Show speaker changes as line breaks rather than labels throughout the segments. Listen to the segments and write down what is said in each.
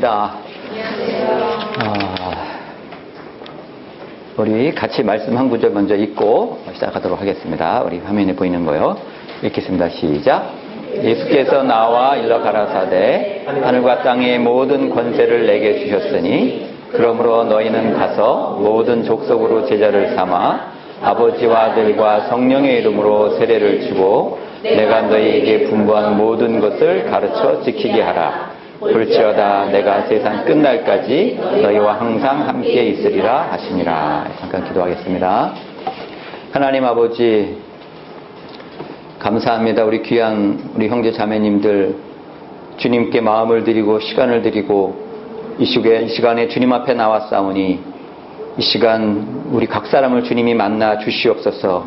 반갑습니다. 우리 같이 말씀 한 구절 먼저 읽고 시작하도록 하겠습니다. 우리 화면에 보이는 거요. 읽겠습니다. 시작. 예수께서 나와 일러 가라사대 하늘과 땅의 모든 권세를 내게 주셨으니 그러므로 너희는 가서 모든 족속으로 제자를 삼아 아버지와 아들과 성령의 이름으로 세례를 주고 내가 너희에게 분부한 모든 것을 가르쳐 지키게 하라. 볼지어다 내가 세상 끝날까지 너희와 항상 함께 있으리라 하시니라. 잠깐 기도하겠습니다. 하나님 아버지 감사합니다. 우리 귀한 우리 형제 자매님들 주님께 마음을 드리고 시간을 드리고 이 시간에 주님 앞에 나왔사오니 이 시간 우리 각 사람을 주님이 만나 주시옵소서.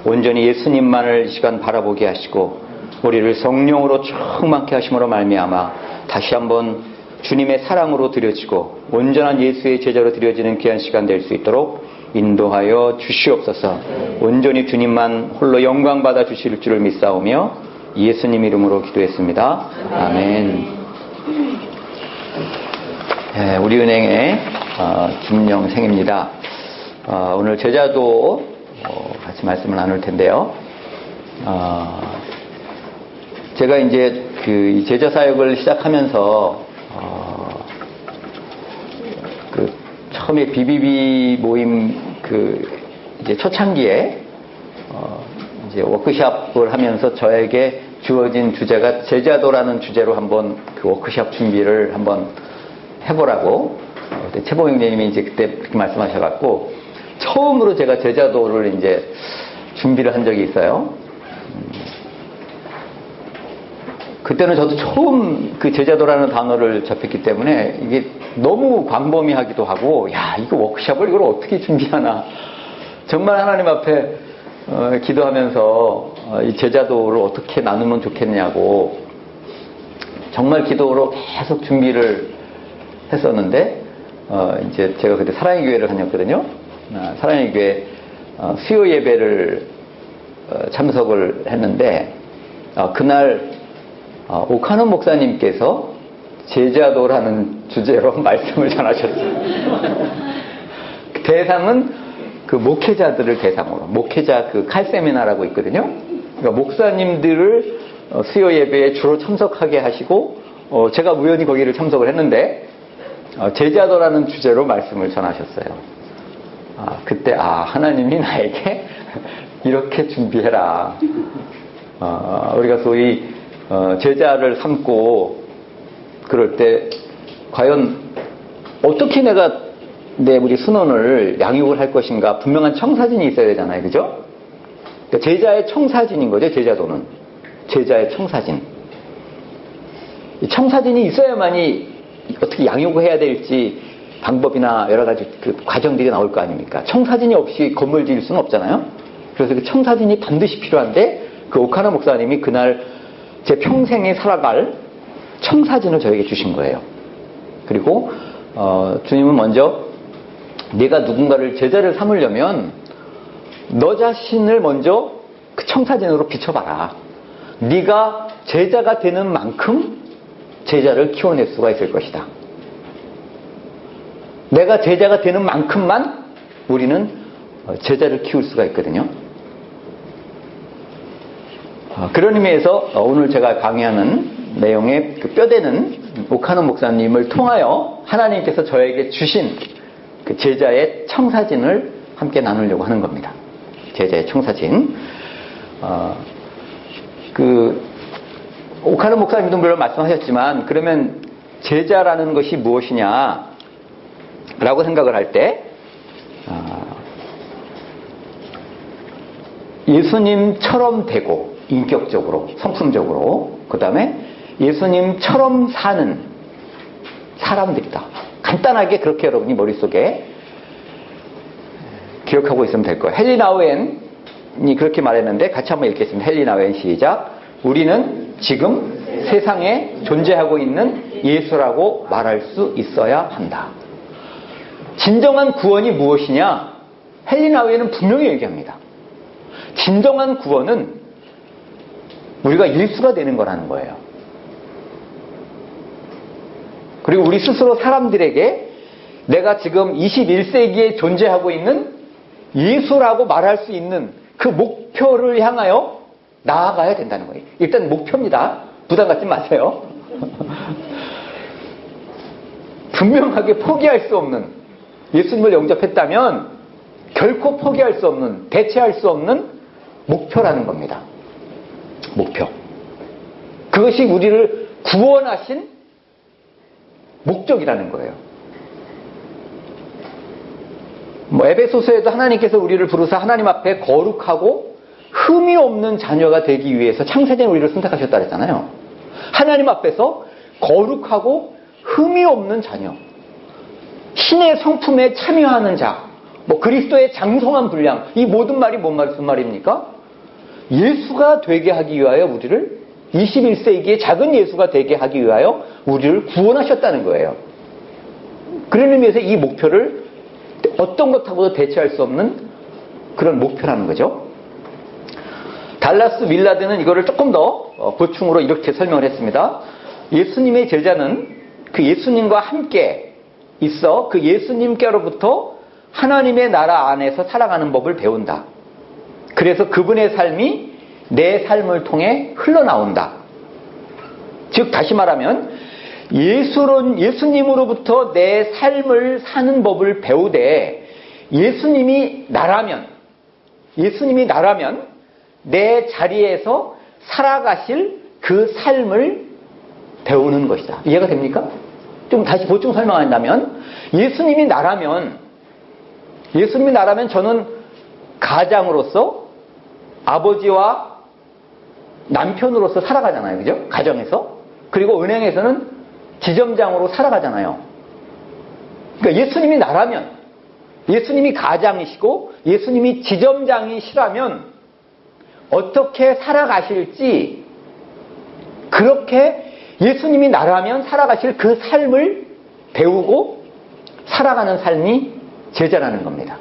온전히 예수님만을 이 시간 바라보게 하시고 우리를 성령으로 충만케 하심으로 말미암아 다시 한번 주님의 사랑으로 드려지고 온전한 예수의 제자로 드려지는 귀한 시간 될 수 있도록 인도하여 주시옵소서. 온전히 주님만 홀로 영광 받아 주실 줄을 믿사오며 예수님 이름으로 기도했습니다. 아멘. 네, 우리 은행의 김영생입니다. 오늘 제자도 같이 말씀을 나눌 텐데요. 제가 이제 그 제자 사역을 시작하면서 그 처음에 BBB 모임 그 이제 초창기에 이제 워크숍을 하면서 저에게 주어진 주제가 제자도라는 주제로 한번 그 워크숍 준비를 한번 해보라고 최봉 형님이 이제 그때 그렇게 말씀하셔갖고 처음으로 제가 제자도를 이제 준비를 한 적이 있어요. 그때는 저도 처음 그 제자도라는 단어를 접했기 때문에 이게 너무 광범위하기도 하고, 야, 이거 워크숍을 이걸 어떻게 준비하나. 정말 하나님 앞에 기도하면서 이 제자도를 어떻게 나누면 좋겠냐고 정말 기도로 계속 준비를 했었는데, 이제 제가 그때 사랑의 교회를 다녔거든요. 사랑의 교회 수요 예배를 참석을 했는데, 그날 오카노 목사님께서 제자도라는 주제로 말씀을 전하셨어요. 대상은 그 목회자들을 대상으로, 목회자 그 칼세미나라고 있거든요. 그러니까 목사님들을 수요 예배에 주로 참석하게 하시고, 제가 우연히 거기를 참석을 했는데, 제자도라는 주제로 말씀을 전하셨어요. 그때, 하나님이 나에게 이렇게 준비해라. 우리가 소위 제자를 삼고 그럴 때 과연 어떻게 내가 우리 순원을 양육을 할 것인가. 분명한 청사진이 있어야 되잖아요. 그죠? 그러니까 제자의 청사진인 거죠. 제자도는 제자의 청사진. 이 청사진이 있어야만이 어떻게 양육을 해야 될지 방법이나 여러 가지 그 과정들이 나올 거 아닙니까? 청사진이 없이 건물 지을 수는 없잖아요. 그래서 그 청사진이 반드시 필요한데 그 오카노 목사님이 그날 제 평생에 살아갈 청사진을 저에게 주신 거예요. 그리고 주님은 먼저 네가 누군가를 제자를 삼으려면 너 자신을 먼저 그 청사진으로 비춰봐라. 네가 제자가 되는 만큼 제자를 키워낼 수가 있을 것이다. 내가 제자가 되는 만큼만 우리는 제자를 키울 수가 있거든요. 그런 의미에서 오늘 제가 강의하는 내용의 그 뼈대는 오카노 목사님을 통하여 하나님께서 저에게 주신 그 제자의 청사진을 함께 나누려고 하는 겁니다. 제자의 청사진. 그 오카노 목사님도 물론 말씀하셨지만 그러면 제자라는 것이 무엇이냐 라고 생각을 할 때 예수님처럼 되고 인격적으로, 성품적으로, 그 다음에 예수님처럼 사는 사람들이다. 간단하게 그렇게 여러분이 머릿속에 기억하고 있으면 될 거예요. 헨리 나우엔이 그렇게 말했는데 같이 한번 읽겠습니다. 헨리 나우엔 시작. 우리는 지금 세상에 존재하고 있는 예수라고 말할 수 있어야 한다. 진정한 구원이 무엇이냐? 헨리 나우엔은 분명히 얘기합니다. 진정한 구원은 우리가 일수가 되는 거라는 거예요. 그리고 우리 스스로 사람들에게 내가 지금 21세기에 존재하고 있는 예수라고 말할 수 있는 그 목표를 향하여 나아가야 된다는 거예요. 일단 목표입니다. 부담 갖지 마세요. 분명하게 포기할 수 없는, 예수님을 영접했다면 결코 포기할 수 없는, 대체할 수 없는 목표라는 겁니다. 목표. 그것이 우리를 구원하신 목적이라는 거예요. 에베소서에도 하나님께서 우리를 부르사 하나님 앞에 거룩하고 흠이 없는 자녀가 되기 위해서 창세된 우리를 선택하셨다 그랬잖아요. 하나님 앞에서 거룩하고 흠이 없는 자녀, 신의 성품에 참여하는 자, 그리스도의 장성한 분량, 이 모든 말이 무슨 말입니까? 예수가 되게 하기 위하여 우리를, 21세기의 작은 예수가 되게 하기 위하여 우리를 구원하셨다는 거예요. 그런 의미에서 이 목표를 어떤 것하고도 대체할 수 없는 그런 목표라는 거죠. 달라스 밀라드는 이거를 조금 더 보충으로 이렇게 설명을 했습니다. 예수님의 제자는 그 예수님과 함께 있어 그 예수님께로부터 하나님의 나라 안에서 살아가는 법을 배운다. 그래서 그분의 삶이 내 삶을 통해 흘러나온다. 즉 다시 말하면 예수님으로부터 내 삶을 사는 법을 배우되 예수님이 나라면 내 자리에서 살아가실 그 삶을 배우는 것이다. 이해가 됩니까? 좀 다시 보충 설명한다면 예수님이 나라면 저는 가장으로서 아버지와 남편으로서 살아가잖아요. 그죠? 가정에서. 그리고 은행에서는 지점장으로 살아가잖아요. 그러니까 예수님이 나라면, 예수님이 가장이시고 예수님이 지점장이시라면 어떻게 살아가실지, 그렇게 예수님이 나라면 살아가실 그 삶을 배우고 살아가는 삶이 제자라는 겁니다.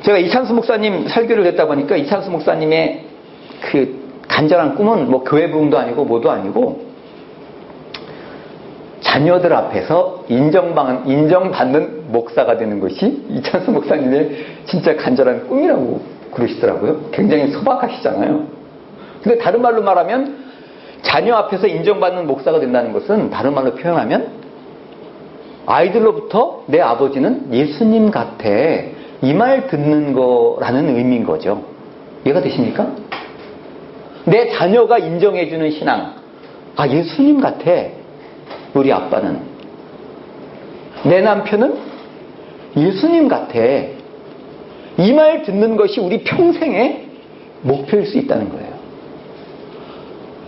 제가 이찬수 목사님 설교를 듣다 보니까 이찬수 목사님의 그 간절한 꿈은 교회 부흥도 아니고 뭐도 아니고 자녀들 앞에서 인정받는 목사가 되는 것이 이찬수 목사님의 진짜 간절한 꿈이라고 그러시더라고요. 굉장히 소박하시잖아요. 근데 다른 말로 말하면 자녀 앞에서 인정받는 목사가 된다는 것은 다른 말로 표현하면 아이들로부터 내 아버지는 예수님 같아, 이 말 듣는 거라는 의미인 거죠. 이해가 되십니까? 내 자녀가 인정해주는 신앙, 예수님 같아, 우리 아빠는. 내 남편은 예수님 같아, 이 말 듣는 것이 우리 평생의 목표일 수 있다는 거예요.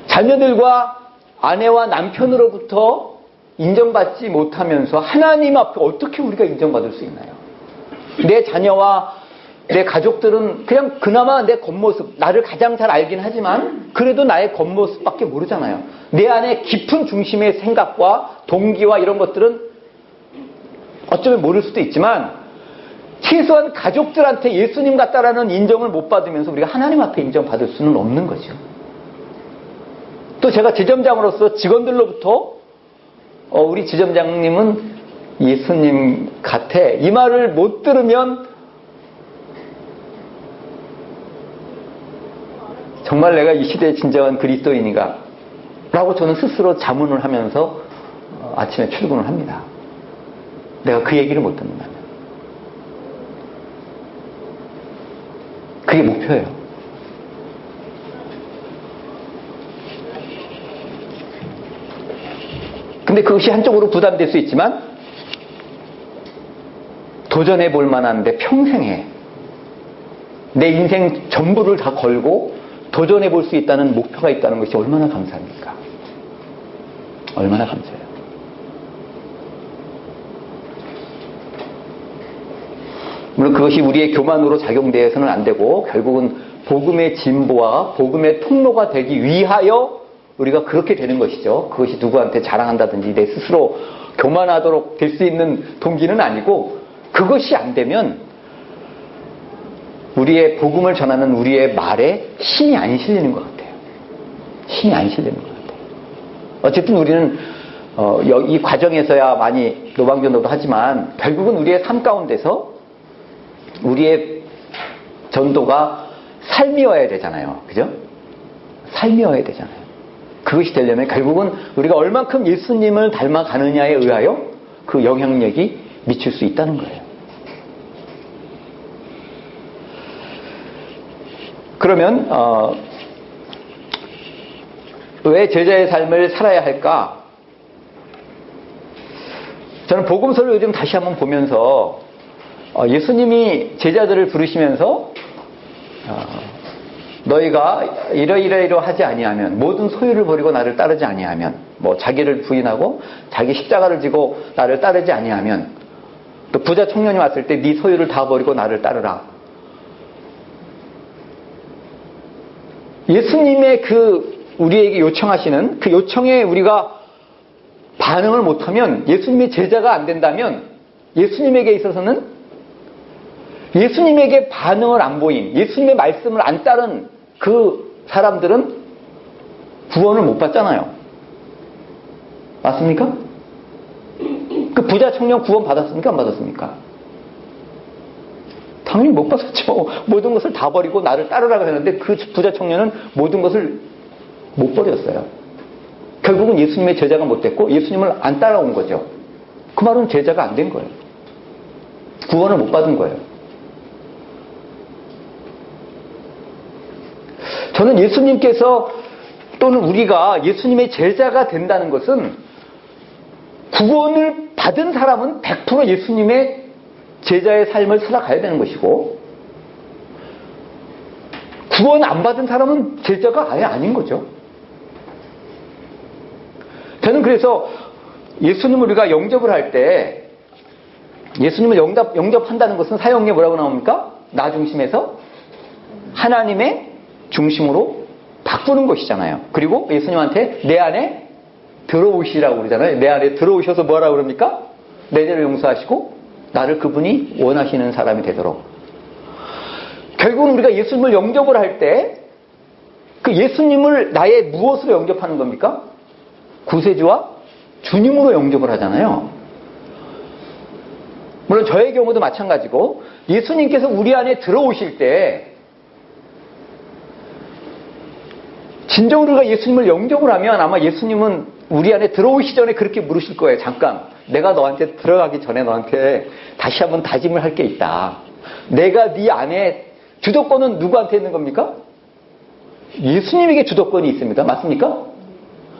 자녀들과 아내와 남편으로부터 인정받지 못하면서 하나님 앞에 어떻게 우리가 인정받을 수 있나요? 내 자녀와 내 가족들은 그냥 그나마 내 겉모습, 나를 가장 잘 알긴 하지만 그래도 나의 겉모습밖에 모르잖아요. 내 안에 깊은 중심의 생각과 동기와 이런 것들은 어쩌면 모를 수도 있지만 최소한 가족들한테 예수님 같다라는 인정을 못 받으면서 우리가 하나님 앞에 인정받을 수는 없는 거죠. 또 제가 지점장으로서 직원들로부터 우리 지점장님은 예수님 같아, 이 말을 못 들으면 정말 내가 이 시대의 진정한 그리스도인인가 라고 저는 스스로 자문을 하면서 아침에 출근을 합니다. 내가 그 얘기를 못 듣는다면. 그게 목표예요. 근데 그것이 한쪽으로 부담될 수 있지만 도전해 볼 만한데 평생에 내 인생 전부를 다 걸고 도전해 볼 수 있다는 목표가 있다는 것이 얼마나 감사합니까? 얼마나 감사해요. 물론 그것이 우리의 교만으로 작용되어서는 안 되고 결국은 복음의 진보와 복음의 통로가 되기 위하여 우리가 그렇게 되는 것이죠. 그것이 누구한테 자랑한다든지 내 스스로 교만하도록 될 수 있는 동기는 아니고, 그것이 안 되면 우리의 복음을 전하는 우리의 말에 힘이 안 실리는 것 같아요. 힘이 안 실리는 것 같아요. 어쨌든 우리는 이 과정에서야 많이 노방전도도 하지만 결국은 우리의 삶 가운데서 우리의 전도가 삶이어야 되잖아요. 그죠? 삶이어야 되잖아요. 그것이 되려면 결국은 우리가 얼만큼 예수님을 닮아가느냐에 의하여 그 영향력이 미칠 수 있다는 거예요. 그러면 왜 제자의 삶을 살아야 할까? 저는 복음서를 요즘 다시 한번 보면서 예수님이 제자들을 부르시면서 너희가 이러이러하지 아니하면, 모든 소유를 버리고 나를 따르지 아니하면, 뭐 자기를 부인하고 자기 십자가를 지고 나를 따르지 아니하면, 또 부자 청년이 왔을 때 네 소유를 다 버리고 나를 따르라. 예수님의 우리에게 요청하시는 그 요청에 우리가 반응을 못하면, 예수님의 제자가 안 된다면, 예수님에게 있어서는 예수님에게 반응을 안 보인, 예수님의 말씀을 안 따른 그 사람들은 구원을 못 받잖아요. 맞습니까? 그 부자 청년 구원 받았습니까? 안 받았습니까? 당연히 못 받았죠. 모든 것을 다 버리고 나를 따르라고 했는데 그 부자 청년은 모든 것을 못 버렸어요. 결국은 예수님의 제자가 못 됐고 예수님을 안 따라온 거죠. 그 말은 제자가 안 된 거예요. 구원을 못 받은 거예요. 저는 예수님께서 또는 우리가 예수님의 제자가 된다는 것은 구원을 받은 사람은 100% 예수님의 제자의 삶을 살아가야 되는 것이고, 구원 안 받은 사람은 제자가 아예 아닌 거죠. 저는 그래서 예수님을 우리가 영접을 할 때, 예수님을 영접한다는 것은 사형리에 뭐라고 나옵니까? 나 중심에서 하나님의 중심으로 바꾸는 것이잖아요. 그리고 예수님한테 내 안에 들어오시라고 그러잖아요. 내 안에 들어오셔서 뭐라고 그럽니까? 내 죄를 용서하시고 나를 그분이 원하시는 사람이 되도록. 결국은 우리가 예수님을 영접을 할 때 그 예수님을 나의 무엇으로 영접하는 겁니까? 구세주와 주님으로 영접을 하잖아요. 물론 저의 경우도 마찬가지고, 예수님께서 우리 안에 들어오실 때 진정으로 우리가 예수님을 영접을 하면 아마 예수님은 우리 안에 들어오시기 전에 그렇게 물으실 거예요. 잠깐, 내가 너한테 들어가기 전에 너한테 다시 한번 다짐을 할 게 있다. 내가 네 안에, 주도권은 누구한테 있는 겁니까? 예수님에게 주도권이 있습니다. 맞습니까?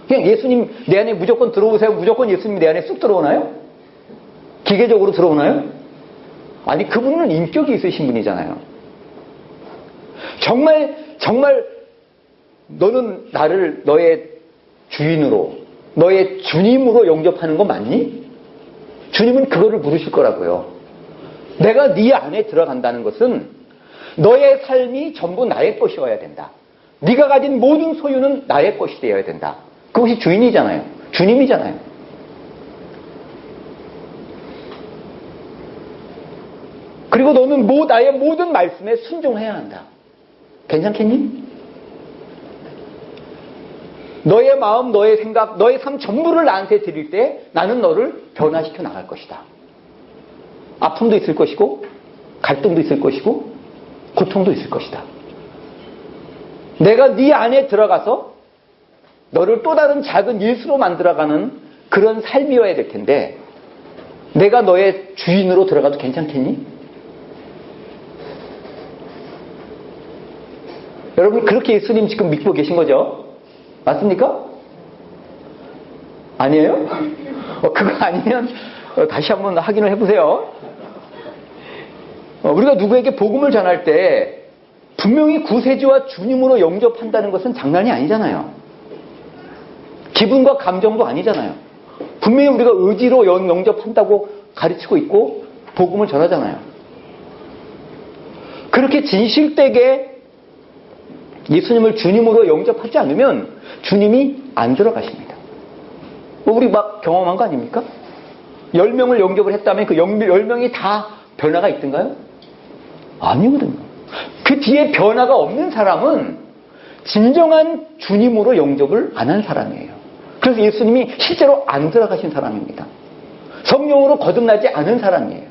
그냥 예수님 내 안에 무조건 들어오세요. 무조건 예수님이 내 안에 쑥 들어오나요? 기계적으로 들어오나요? 아니, 그분은 인격이 있으신 분이잖아요. 정말 너는 나를 너의 주인으로, 너의 주님으로 영접하는 거 맞니? 주님은 그거를 물으실 거라고요. 내가 네 안에 들어간다는 것은 너의 삶이 전부 나의 것이어야 된다. 네가 가진 모든 소유는 나의 것이 되어야 된다. 그것이 주인이잖아요. 주님이잖아요. 그리고 너는 나의 모든 말씀에 순종해야 한다. 괜찮겠니? 너의 마음, 너의 생각, 너의 삶 전부를 나한테 드릴 때 나는 너를 변화시켜 나갈 것이다. 아픔도 있을 것이고, 갈등도 있을 것이고, 고통도 있을 것이다. 내가 네 안에 들어가서 너를 또 다른 작은 예수로 만들어가는 그런 삶이어야 될 텐데, 내가 너의 주인으로 들어가도 괜찮겠니? 여러분, 그렇게 예수님 지금 믿고 계신 거죠? 맞습니까? 아니에요? 그거 아니면 다시 한번 확인을 해보세요. 우리가 누구에게 복음을 전할 때 분명히 구세주와 주님으로 영접한다는 것은 장난이 아니잖아요. 기분과 감정도 아니잖아요. 분명히 우리가 의지로 영접한다고 가르치고 있고 복음을 전하잖아요. 그렇게 진실되게 예수님을 주님으로 영접하지 않으면 주님이 안 들어가십니다. 우리 막 경험한 거 아닙니까? 10명을 영접을 했다면 그 10명이 다 변화가 있던가요? 아니거든요. 그 뒤에 변화가 없는 사람은 진정한 주님으로 영접을 안 한 사람이에요. 그래서 예수님이 실제로 안 들어가신 사람입니다. 성령으로 거듭나지 않은 사람이에요.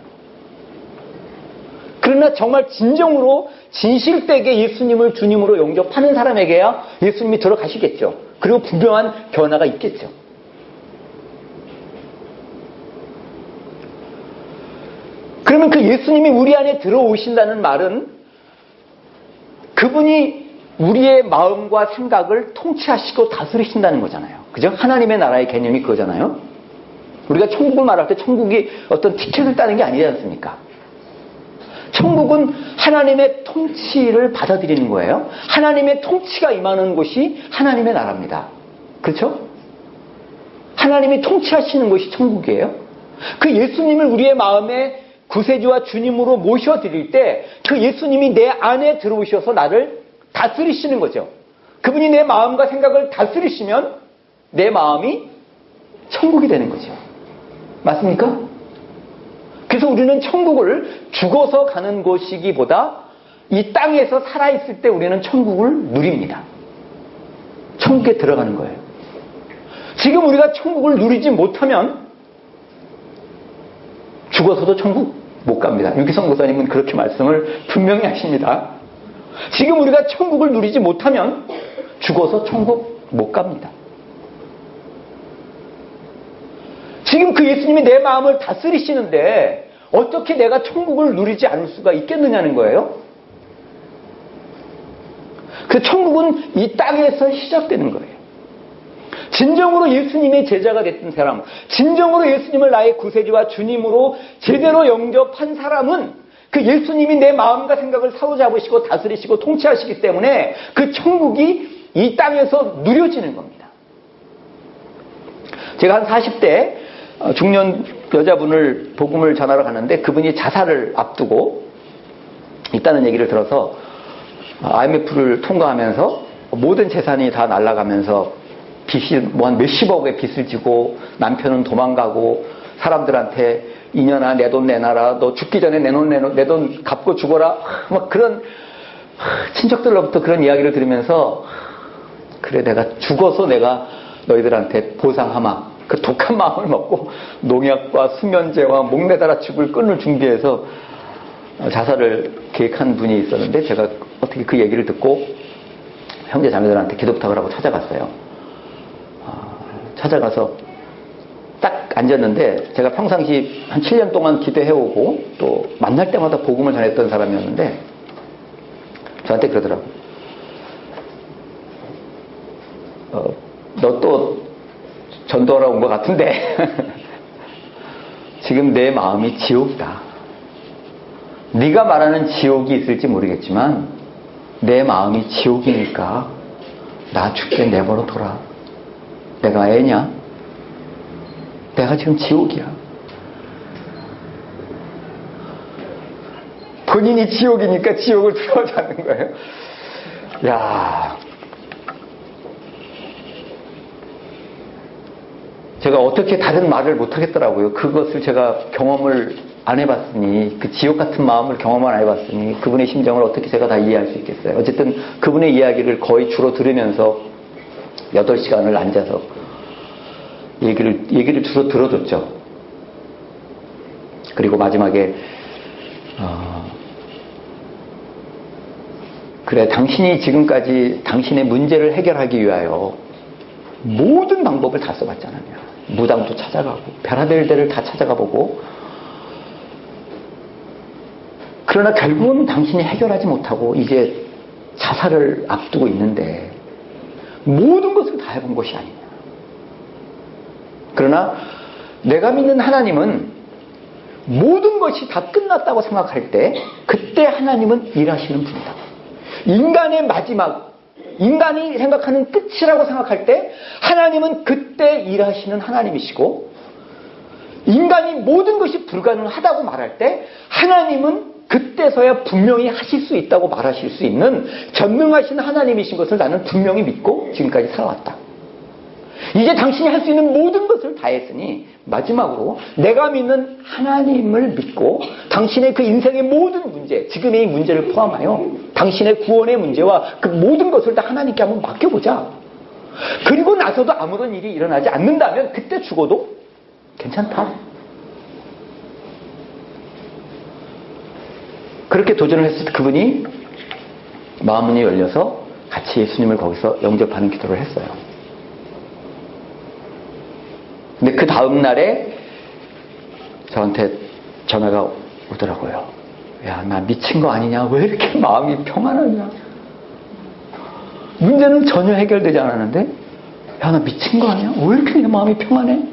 그러나 정말 진정으로 진실되게 예수님을 주님으로 영접하는 사람에게야 예수님이 들어가시겠죠. 그리고 분명한 변화가 있겠죠. 그러면 그 예수님이 우리 안에 들어오신다는 말은 그분이 우리의 마음과 생각을 통치하시고 다스리신다는 거잖아요. 그죠? 하나님의 나라의 개념이 그거잖아요. 우리가 천국을 말할 때 천국이 어떤 티켓을 따는 게 아니지 않습니까? 천국은 하나님의 통치를 받아들이는 거예요. 하나님의 통치가 임하는 곳이 하나님의 나라입니다. 그렇죠? 하나님이 통치하시는 것이 천국이에요. 그 예수님을 우리의 마음에 구세주와 주님으로 모셔드릴 때 그 예수님이 내 안에 들어오셔서 나를 다스리시는 거죠. 그분이 내 마음과 생각을 다스리시면 내 마음이 천국이 되는 거죠. 맞습니까? 그래서 우리는 천국을 죽어서 가는 것이기보다 이 땅에서 살아있을 때 우리는 천국을 누립니다. 천국에 들어가는 거예요. 지금 우리가 천국을 누리지 못하면 죽어서도 천국 못 갑니다. 윤기성 목사님은 그렇게 말씀을 분명히 하십니다. 지금 우리가 천국을 누리지 못하면 죽어서 천국 못 갑니다. 지금 그 예수님이 내 마음을 다스리시는데 어떻게 내가 천국을 누리지 않을 수가 있겠느냐는 거예요. 그 천국은 이 땅에서 시작되는 거예요. 진정으로 예수님의 제자가 됐던 사람, 진정으로 예수님을 나의 구세주와 주님으로 제대로 영접한 사람은 그 예수님이 내 마음과 생각을 사로잡으시고 다스리시고 통치하시기 때문에 그 천국이 이 땅에서 누려지는 겁니다. 제가 한 40대 중년 여자분을 복음을 전하러 갔는데 그분이 자살을 앞두고 있다는 얘기를 들어서 IMF를 통과하면서 모든 재산이 다 날아가면서 빚이 뭐 한 몇십억의 빚을 지고 남편은 도망가고 사람들한테 이년아 내 돈 내놔라, 너 죽기 전에 내 돈 갚고 죽어라, 막 그런 친척들로부터 그런 이야기를 들으면서 그래 내가 죽어서 내가 너희들한테 보상하마, 그 독한 마음을 먹고 농약과 수면제와 목매달아 죽을 끈을 준비해서 자살을 계획한 분이 있었는데 제가 어떻게 그 얘기를 듣고 형제 자매들한테 기도 부탁을 하고 찾아갔어요. 찾아가서 딱 앉았는데 제가 평상시 한 7년 동안 기도해오고 또 만날 때마다 복음을 전했던 사람이었는데 저한테 그러더라고. 너 또 전도하러 온 것 같은데 지금 내 마음이 지옥이다. 네가 말하는 지옥이 있을지 모르겠지만 내 마음이 지옥이니까 나 죽게 내버려 둬라. 내가 애냐? 내가 지금 지옥이야. 본인이 지옥이니까 지옥을 들어가자는 거예요. 야, 제가 어떻게 다른 말을 못 하겠더라고요. 그것을 제가 경험을 안 해봤으니, 그 지옥 같은 마음을 경험을 안 해봤으니 그분의 심정을 어떻게 제가 다 이해할 수 있겠어요. 어쨌든 그분의 이야기를 거의 주로 들으면서 8시간을 앉아서 얘기를 주로 들어줬죠. 그리고 마지막에 그래 당신이 지금까지 당신의 문제를 해결하기 위하여 모든 방법을 다 써봤잖아요. 무당도 찾아가고 별하별 데를 다 찾아가보고 그러나 결국은 당신이 해결하지 못하고 이제 자살을 앞두고 있는데 모든 것을 다 해본 것이 아니냐. 그러나 내가 믿는 하나님은 모든 것이 다 끝났다고 생각할 때 그때 하나님은 일하시는 분이다. 인간의 마지막, 인간이 생각하는 끝이라고 생각할 때 하나님은 그때 일하시는 하나님이시고 인간이 모든 것이 불가능하다고 말할 때 하나님은 그때서야 분명히 하실 수 있다고 말하실 수 있는 전능하신 하나님이신 것을 나는 분명히 믿고 지금까지 살아왔다. 이제 당신이 할 수 있는 모든 것을 다 했으니 마지막으로 내가 믿는 하나님을 믿고 당신의 그 인생의 모든 문제, 지금의 이 문제를 포함하여 당신의 구원의 문제와 그 모든 것을 다 하나님께 한번 맡겨보자. 그리고 나서도 아무런 일이 일어나지 않는다면 그때 죽어도 괜찮다. 그렇게 도전을 했을 때 그분이 마음문이 열려서 같이 예수님을 거기서 영접하는 기도를 했어요. 근데 그 다음 날에 저한테 전화가 오더라고요. 야, 나 미친 거 아니냐? 왜 이렇게 마음이 평안하냐? 문제는 전혀 해결되지 않았는데, 야, 나 미친 거 아니야? 왜 이렇게 내 마음이 평안해?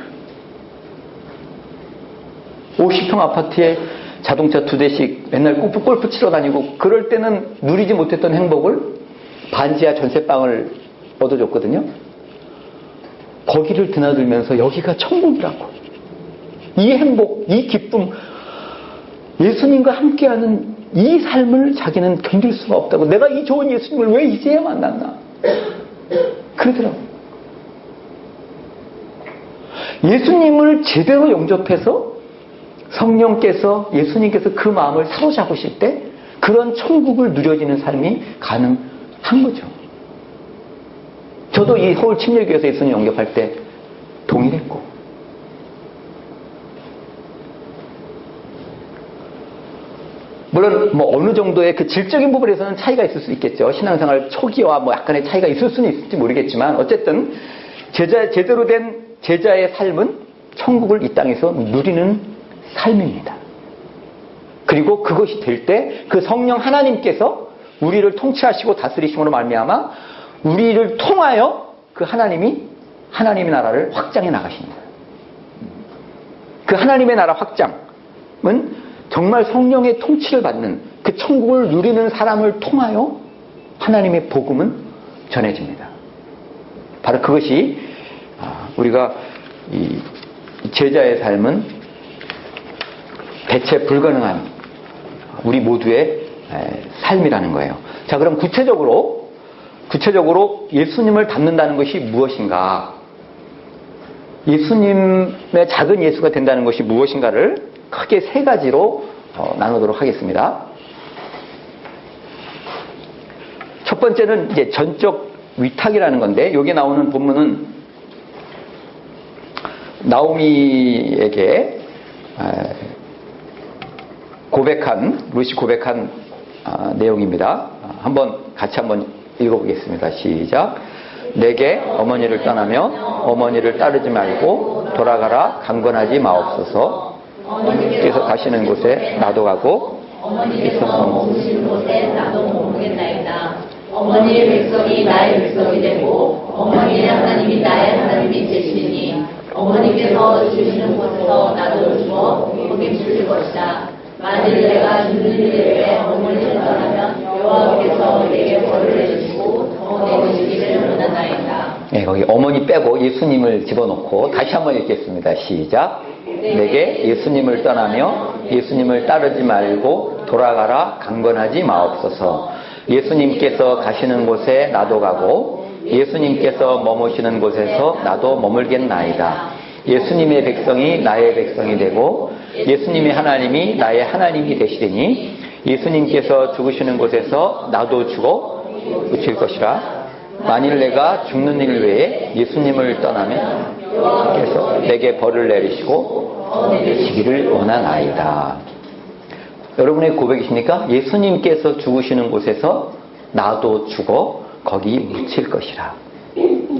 50평 아파트에 자동차 2대씩 맨날 골프 치러 다니고, 그럴 때는 누리지 못했던 행복을 반지하 전세방을 얻어줬거든요. 거기를 드나들면서 여기가 천국이라고. 이 행복, 이 기쁨, 예수님과 함께하는 이 삶을 자기는 견딜 수가 없다고. 내가 이 좋은 예수님을 왜 이제야 만났나? 그러더라고. 예수님을 제대로 영접해서 성령께서, 예수님께서 그 마음을 사로잡으실 때 그런 천국을 누려지는 삶이 가능한 거죠. 저도 이 서울 침례교회에서 예수님 영접할 때 동일했고, 물론 뭐 어느 정도의 그 질적인 부분에서는 차이가 있을 수 있겠죠. 신앙생활 초기와 뭐 약간의 차이가 있을 수는 있을지 모르겠지만, 어쨌든 제대로 된 제자의 삶은 천국을 이 땅에서 누리는 삶입니다. 그리고 그것이 될 때 그 성령 하나님께서 우리를 통치하시고 다스리심으로 말미암아 우리를 통하여 그 하나님의 나라를 확장해 나가시는 거예요. 그 하나님의 나라 확장은 정말 성령의 통치를 받는 그 천국을 누리는 사람을 통하여 하나님의 복음은 전해집니다. 바로 그것이 우리가 이 제자의 삶은 대체 불가능한 우리 모두의 삶이라는 거예요. 자, 그럼 구체적으로 예수님을 닮는다는 것이 무엇인가? 예수님의 작은 예수가 된다는 것이 무엇인가를 크게 세 가지로 나누도록 하겠습니다. 첫 번째는 이제 전적 위탁이라는 건데, 여기 나오는 본문은 나오미에게 루시 고백한 내용입니다. 같이 한번 읽어보겠습니다. 시작. 내게 어머니를 떠나며 어머니를 따르지 말고 돌아가라 강권하지 마옵소서. 어머니께서 가시는 곳에 나도 가고 어머니께서 머무시는 곳에 나도 머무겠나이다. 어머니의 백성이 나의 백성이 되고 어머니의 하나님이 나의 하나님이 되시니 어머니께서 주시는 곳에서 나도 주어 거기 주실 것이다. 만일 내가 죽는 일에 어머니를 떠나면 여호와께서 내게 벌을 내주시고 더 내주시기를 원하나이다. 네, 거기 어머니 빼고 예수님을 집어넣고 다시 한번 읽겠습니다. 시작. 내게 예수님을 떠나며 예수님을 따르지 말고 돌아가라 강권하지 마옵소서. 예수님께서 가시는 곳에 나도 가고 예수님께서 머무시는 곳에서 나도 머물겠나이다. 예수님의 백성이 나의 백성이 되고 예수님의 하나님이 나의 하나님이 되시리니 예수님께서 죽으시는 곳에서 나도 죽어 묻힐 것이라. 만일 내가 죽는 일 외에 예수님을 떠나면 여호와께서 내게 벌을 내리시고 내리시기를 원하나이다. 여러분의 고백이십니까? 예수님께서 죽으시는 곳에서 나도 죽어 거기 묻힐 것이라.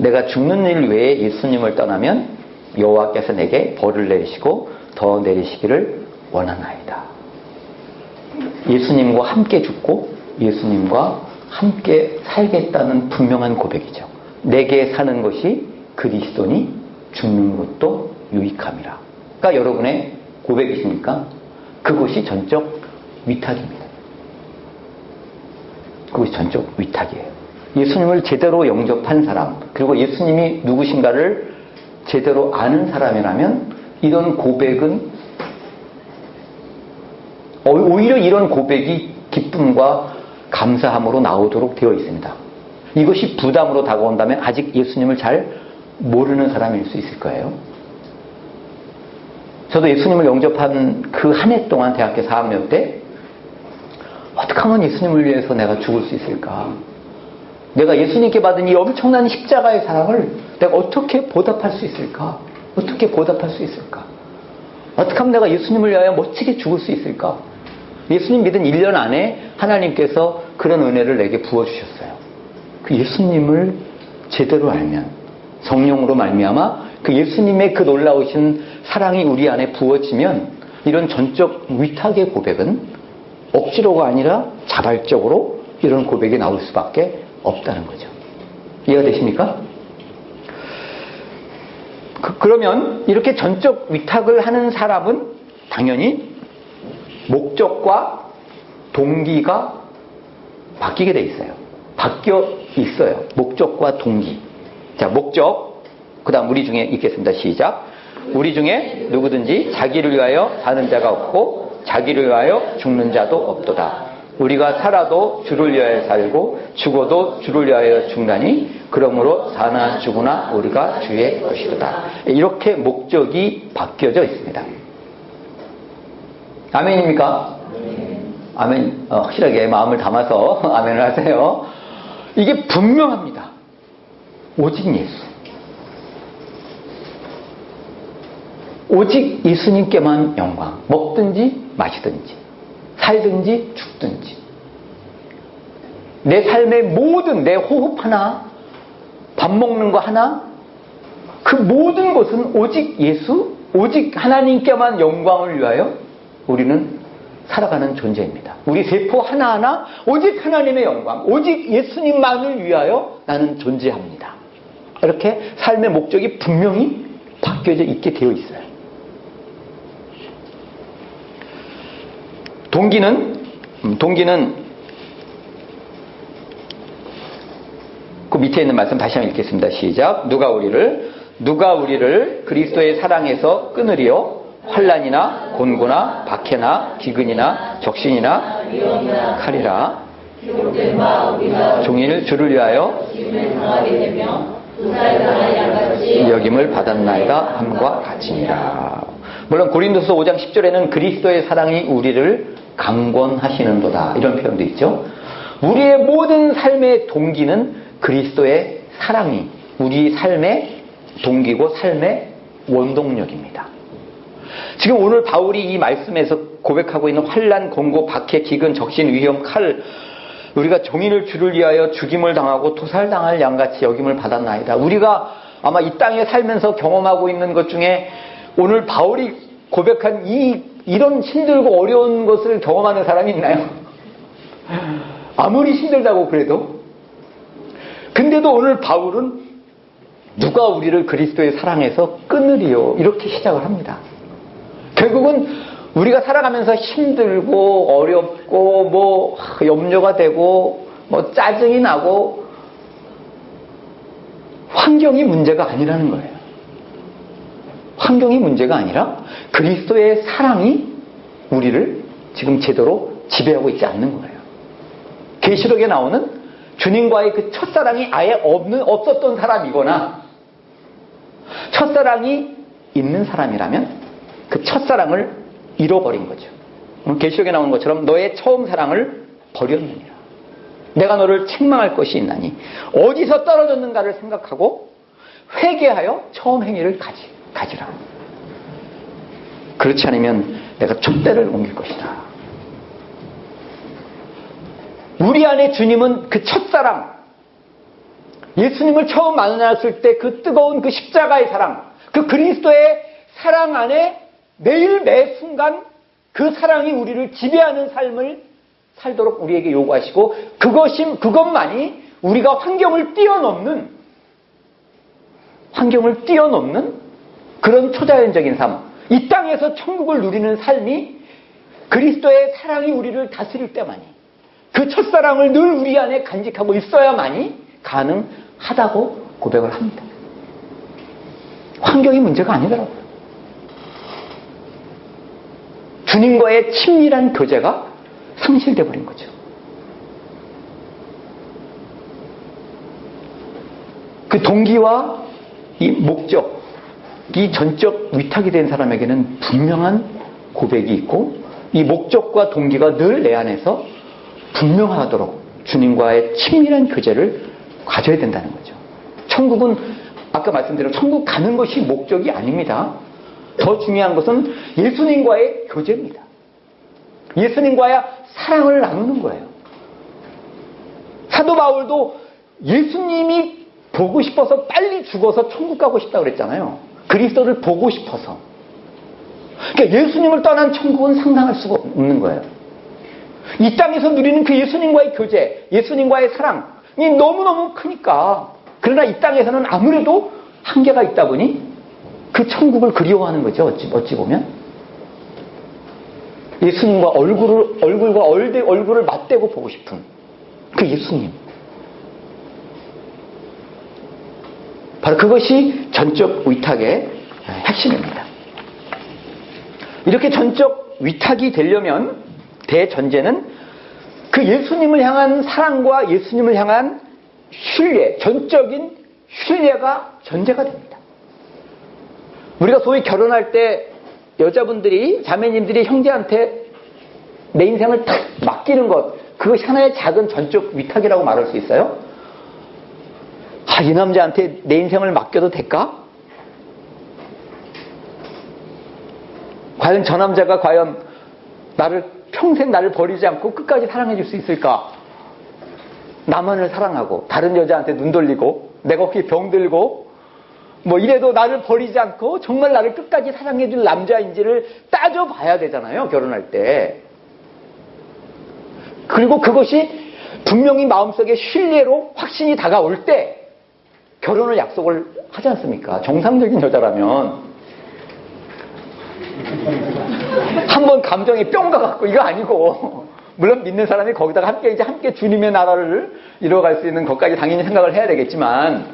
내가 죽는 일 외에 예수님을 떠나면 여호와께서 내게 벌을 내리시고 더 내리시기를 원하나이다. 예수님과 함께 죽고 예수님과 함께 살겠다는 분명한 고백이죠. 내게 사는 것이 그리스도니 죽는 것도 유익함이라. 그러니까 여러분의 고백이십니까? 그것이 전적 위탁입니다. 그것이 전적 위탁이에요. 예수님을 제대로 영접한 사람, 그리고 예수님이 누구신가를 제대로 아는 사람이라면 이런 고백은 오히려 이런 고백이 기쁨과 감사함으로 나오도록 되어 있습니다. 이것이 부담으로 다가온다면 아직 예수님을 잘 모르는 사람일 수 있을 거예요. 저도 예수님을 영접한 그 한 해 동안 대학교 4학년 때 어떻게 하면 예수님을 위해서 내가 죽을 수 있을까? 내가 예수님께 받은 이 엄청난 십자가의 사랑을 내가 어떻게 보답할 수 있을까? 어떻게 보답할 수 있을까? 어떻게 하면 내가 예수님을 위하여 멋지게 죽을 수 있을까? 예수님 믿은 1년 안에 하나님께서 그런 은혜를 내게 부어주셨어요. 그 예수님을 제대로 알면, 성령으로 말미암아 그 예수님의 그 놀라우신 사랑이 우리 안에 부어지면 이런 전적 위탁의 고백은 억지로가 아니라 자발적으로 이런 고백이 나올 수밖에 없다는 거죠. 이해가 되십니까? 그러면 이렇게 전적 위탁을 하는 사람은 당연히 목적과 동기가 바뀌게 돼 있어요. 바뀌어 있어요. 목적과 동기. 자, 목적. 그 다음 우리 중에 읽겠습니다. 시작. 우리 중에 누구든지 자기를 위하여 사는 자가 없고 자기를 위하여 죽는 자도 없도다. 우리가 살아도 주를 위하여 살고 죽어도 주를 위하여 죽나니 그러므로 사나 죽으나 우리가 주의 것이로다. 이렇게 목적이 바뀌어져 있습니다. 아멘입니까? 아멘. 확실하게 마음을 담아서 아멘을 하세요. 이게 분명합니다. 오직 예수. 오직 예수님께만 영광. 먹든지 마시든지 살든지 죽든지 내 삶의 모든, 내 호흡 하나, 밥 먹는 거 하나, 그 모든 것은 오직 예수, 오직 하나님께만 영광을 위하여 우리는 살아가는 존재입니다. 우리 세포 하나하나 오직 하나님의 영광, 오직 예수님만을 위하여 나는 존재합니다. 이렇게 삶의 목적이 분명히 바뀌어져 있게 되어 있어요. 동기는 그 밑에 있는 말씀 다시 한번 읽겠습니다. 시작. 누가 우리를 그리스도의 사랑에서 끊으리요? 환난이나 곤고나 박해나 기근이나 적신이나 칼이라 종일 주를 위하여 여김을 받았나이다 함과 같이니라. 물론 고린도서 5장 10절에는 그리스도의 사랑이 우리를 강권하시는도다 이런 표현도 있죠. 우리의 모든 삶의 동기는 그리스도의 사랑이 우리 삶의 동기고 삶의 원동력입니다. 지금 오늘 바울이 이 말씀에서 고백하고 있는 환난, 공고, 박해, 기근, 적신, 위험, 칼, 우리가 종인을 주를 위하여 죽임을 당하고 토살당할 양같이 여김을 받았나이다. 우리가 아마 이 땅에 살면서 경험하고 있는 것 중에 오늘 바울이 고백한 이런 힘들고 어려운 것을 경험하는 사람이 있나요? 아무리 힘들다고 그래도. 근데도 오늘 바울은 누가 우리를 그리스도의 사랑에서 끊으리요? 이렇게 시작을 합니다. 결국은 우리가 살아가면서 힘들고 어렵고 뭐 염려가 되고 뭐 짜증이 나고 환경이 문제가 아니라는 거예요. 환경이 문제가 아니라 그리스도의 사랑이 우리를 지금 제대로 지배하고 있지 않는 거예요. 계시록에 나오는 주님과의 그 첫사랑이 아예 없었던 사람이거나 첫사랑이 있는 사람이라면 그 첫사랑을 잃어버린 거죠. 계시록에 나오는 것처럼 너의 처음 사랑을 버렸느니라. 내가 너를 책망할 것이 있나니 어디서 떨어졌는가를 생각하고 회개하여 처음 행위를 가지라. 그렇지 않으면 내가 촛대를 옮길 것이다. 우리 안에 주님은 그 첫사랑, 예수님을 처음 만났을 때 그 뜨거운 그 십자가의 사랑, 그 그리스도의 사랑 안에 매일 매 순간 그 사랑이 우리를 지배하는 삶을 살도록 우리에게 요구하시고 그것만이 우리가 환경을 뛰어넘는 그런 초자연적인 삶, 이 땅에서 천국을 누리는 삶이 그리스도의 사랑이 우리를 다스릴 때만이, 그 첫사랑을 늘 우리 안에 간직하고 있어야만이 가능하다고 고백을 합니다. 환경이 문제가 아니더라고요. 주님과의 친밀한 교제가 상실돼 버린 거죠. 그 동기와 이 목적이 전적 위탁이 된 사람에게는 분명한 고백이 있고, 이 목적과 동기가 늘 내 안에서 분명하도록 주님과의 친밀한 교제를 가져야 된다는 거죠. 천국은 아까 말씀드린 천국 가는 것이 목적이 아닙니다. 더 중요한 것은 예수님과의 교제입니다. 예수님과의 사랑을 나누는 거예요. 사도 바울도 예수님이 보고 싶어서 빨리 죽어서 천국 가고 싶다고 그랬잖아요. 그리스도를 보고 싶어서. 그러니까 예수님을 떠난 천국은 상상할 수가 없는 거예요. 이 땅에서 누리는 그 예수님과의 교제, 예수님과의 사랑이 너무너무 크니까. 그러나 이 땅에서는 아무래도 한계가 있다 보니 그 천국을 그리워하는 거죠. 어찌 보면. 예수님과 얼굴과 얼굴을 맞대고 보고 싶은 그 예수님. 바로 그것이 전적 위탁의 핵심입니다. 이렇게 전적 위탁이 되려면 대전제는 그 예수님을 향한 사랑과 예수님을 향한 신뢰, 전적인 신뢰가 전제가 됩니다. 우리가 소위 결혼할 때 여자분들이, 자매님들이 형제한테 내 인생을 탁 맡기는 것, 그것이 하나의 작은 전적 위탁이라고 말할 수 있어요? 이 남자한테 내 인생을 맡겨도 될까? 과연 저 남자가 과연 평생 나를 버리지 않고 끝까지 사랑해 줄 수 있을까? 나만을 사랑하고 다른 여자한테 눈 돌리고 내가 혹시 병들고 뭐 이래도 나를 버리지 않고 정말 나를 끝까지 사랑해 줄 남자인지를 따져봐야 되잖아요, 결혼할 때. 그리고 그것이 분명히 마음속에 신뢰로 확신이 다가올 때 결혼을 약속을 하지 않습니까? 정상적인 여자라면 한번 감정이 뿅 가갖고 이거 아니고, 물론 믿는 사람이 거기다가 함께 주님의 나라를 이뤄갈 수 있는 것까지 당연히 생각을 해야 되겠지만,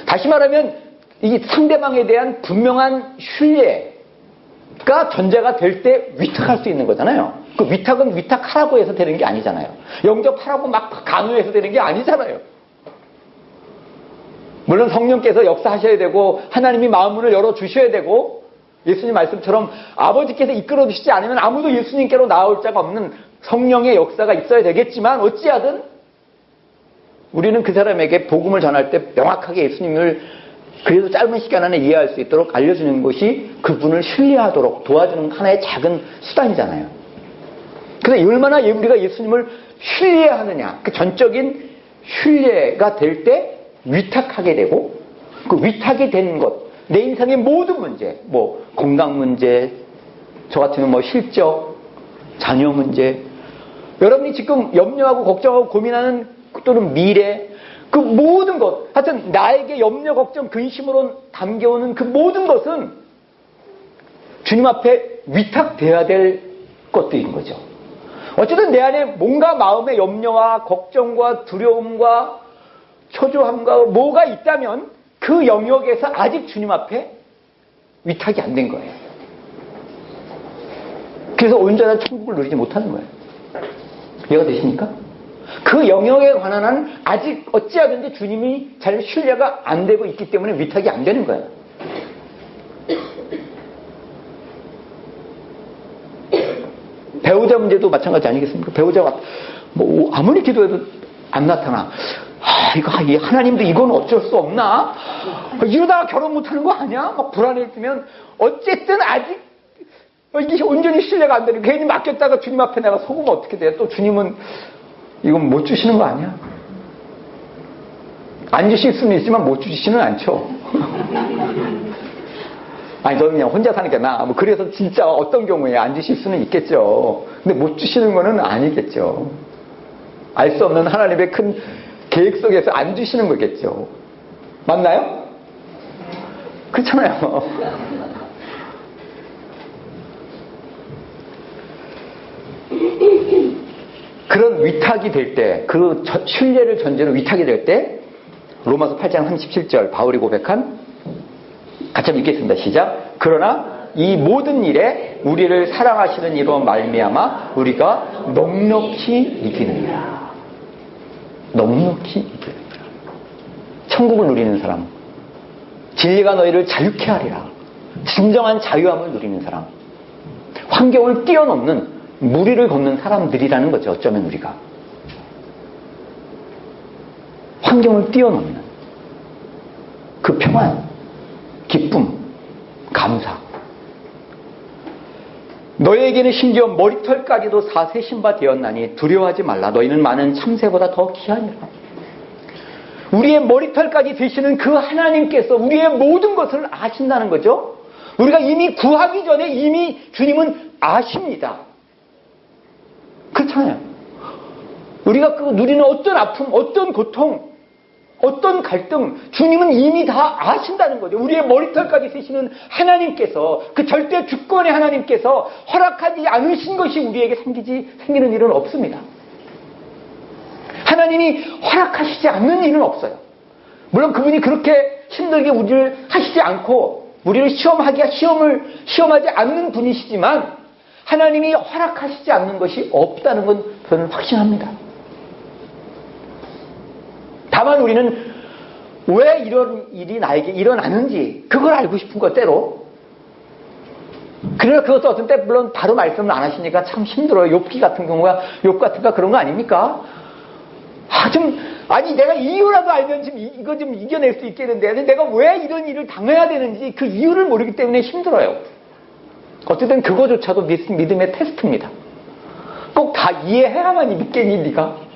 다시 말하면 이 상대방에 대한 분명한 신뢰가 전제가 될 때 위탁할 수 있는 거잖아요. 그 위탁은 위탁하라고 해서 되는 게 아니잖아요. 영접하라고 막 강요해서 되는 게 아니잖아요. 물론 성령께서 역사하셔야 되고 하나님이 마음문을 열어주셔야 되고 예수님 말씀처럼 아버지께서 이끌어 주시지 않으면 아무도 예수님께로 나올 자가 없는 성령의 역사가 있어야 되겠지만, 어찌하든 우리는 그 사람에게 복음을 전할 때 명확하게 예수님을 그래도 짧은 시간 안에 이해할 수 있도록 알려주는 것이 그분을 신뢰하도록 도와주는 하나의 작은 수단이잖아요. 그래서 얼마나 우리가 예수님을 신뢰하느냐, 그 전적인 신뢰가 될 때 위탁하게 되고, 그 위탁이 된 것, 내 인생의 모든 문제, 뭐 건강 문제, 저 같으면 뭐 실적, 자녀 문제, 여러분이 지금 염려하고 걱정하고 고민하는 또는 미래, 그 모든 것, 하여튼 나에게 염려, 걱정, 근심으로 담겨오는 그 모든 것은 주님 앞에 위탁되어야 될 것들인 거죠. 어쨌든 내 안에 뭔가 마음의 염려와 걱정과 두려움과 초조함과 뭐가 있다면 그 영역에서 아직 주님 앞에 위탁이 안 된 거예요. 그래서 온전한 천국을 누리지 못하는 거예요. 이해가 되십니까? 그 영역에 관한 한 아직 어찌하든지 주님이 잘 신뢰가 안 되고 있기 때문에 위탁이 안 되는 거예요. 배우자 문제도 마찬가지 아니겠습니까? 배우자가 뭐 아무리 기도해도 안 나타나. 이거 하나님도 이건 어쩔 수 없나? 이러다가 결혼 못하는 거 아니야? 막 불안해지면 어쨌든 아직 이게 온전히 신뢰가 안 되는, 괜히 맡겼다가 주님 앞에 내가 속으면 어떻게 돼? 또 주님은 이건 못 주시는 거 아니야? 안 주실 수는 있지만 못 주시지는 않죠. 아니 저는 그냥 혼자 사는 게 나아. 뭐 그래서 진짜 어떤 경우에 안 주실 수는 있겠죠. 근데 못 주시는 거는 아니겠죠. 알 수 없는 하나님의 큰 계획 속에서 안 주시는 거겠죠. 맞나요? 그렇잖아요. 그런 위탁이 될 때, 그 신뢰를 전제로 위탁이 될 때, 로마서 8장 37절 바울이 고백한, 같이 한번 읽겠습니다. 시작. 그러나 이 모든 일에 우리를 사랑하시는 이로 말미암아 우리가 넉넉히 이기느니라. 넉넉히 이기느니라. 천국을 누리는 사람, 진리가 너희를 자유케 하리라. 진정한 자유함을 누리는 사람, 환경을 뛰어넘는 무리를 걷는 사람들이라는 거죠. 어쩌면 우리가. 환경을 뛰어넘는 그 평안, 기쁨, 감사. 너희에게는 심지어 머리털까지도 사세신 바 되었나니 두려워하지 말라. 너희는 많은 참새보다 더 귀하니라. 우리의 머리털까지 되시는 그 하나님께서 우리의 모든 것을 아신다는 거죠. 우리가 이미 구하기 전에 이미 주님은 아십니다. 그렇잖아요. 우리가 그 누리는 어떤 아픔, 어떤 고통, 어떤 갈등, 주님은 이미 다 아신다는 거죠. 우리의 머리털까지 세시는 하나님께서, 그 절대 주권의 하나님께서 허락하지 않으신 것이 우리에게 생기는 일은 없습니다. 하나님이 허락하시지 않는 일은 없어요. 물론 그분이 그렇게 힘들게 우리를 하시지 않고 우리를 시험하지 않는 분이시지만 하나님이 허락하시지 않는 것이 없다는 건 저는 확신합니다. 다만 우리는 왜 이런 일이 나에게 일어나는지 그걸 알고 싶은 것 때로. 그러나 그것도 어떤 때 물론 바로 말씀을 안 하시니까 참 힘들어요. 욥기 같은 경우가 욥 같은가 그런 거 아닙니까? 아니 내가 이유라도 알면 지금 이거 좀 이겨낼 수 있겠는데 내가 왜 이런 일을 당해야 되는지 그 이유를 모르기 때문에 힘들어요. 어쨌든 그거조차도 믿음의 테스트입니다. 꼭 다 이해해야만이 믿겠니 네가?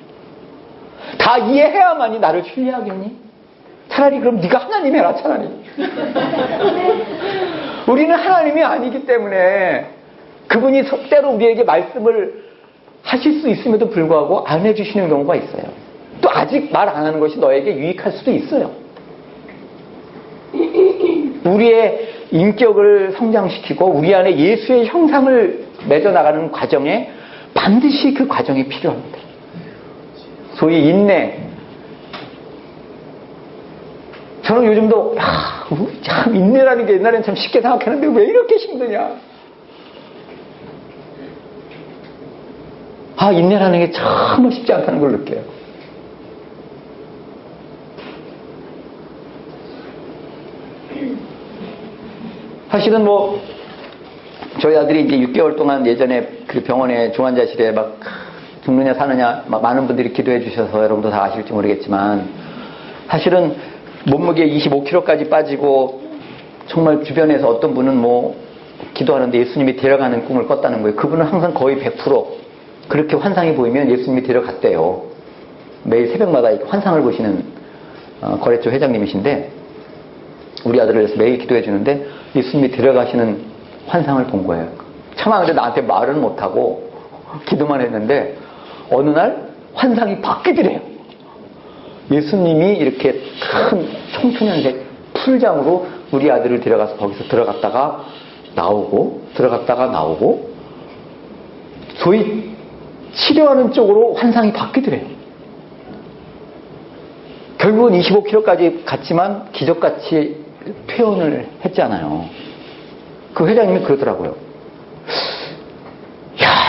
다 이해해야만이 나를 신뢰하겠니? 차라리 그럼 네가 하나님 해라 차라리. 우리는 하나님이 아니기 때문에 그분이 때로 우리에게 말씀을 하실 수 있음에도 불구하고 안 해주시는 경우가 있어요. 또 아직 말 안 하는 것이 너에게 유익할 수도 있어요. 우리의 인격을 성장시키고 우리 안에 예수의 형상을 맺어나가는 과정에 반드시 그 과정이 필요합니다. 소위 인내. 저는 요즘도 참 인내라는 게 옛날에는 참 쉽게 생각했는데 왜 이렇게 힘드냐. 인내라는 게 정말 쉽지 않다는 걸 느껴요. 사실은 저희 아들이 이제 6개월 동안 예전에 그 병원에 중환자실에 막 죽느냐 사느냐 많은 분들이 기도해 주셔서 여러분도 다 아실지 모르겠지만 사실은 몸무게 25kg까지 빠지고 정말 주변에서 어떤 분은 기도하는데 예수님이 데려가는 꿈을 꿨다는 거예요. 그분은 항상 거의 100% 그렇게 환상이 보이면 예수님이 데려갔대요. 매일 새벽마다 환상을 보시는 거래처 회장님이신데 우리 아들을 위해서 매일 기도해 주는데 예수님이 데려가시는 환상을 본 거예요. 차마 근데 나한테 말은 못하고 기도만 했는데 어느 날 환상이 바뀌더래요. 예수님이 이렇게 큰 청소년색 풀장으로 우리 아들을 데려가서 거기서 들어갔다가 나오고 소위 치료하는 쪽으로 환상이 바뀌더래요. 결국은 25kg까지 갔지만 기적같이 퇴원을 했잖아요. 그 회장님이 그러더라고요.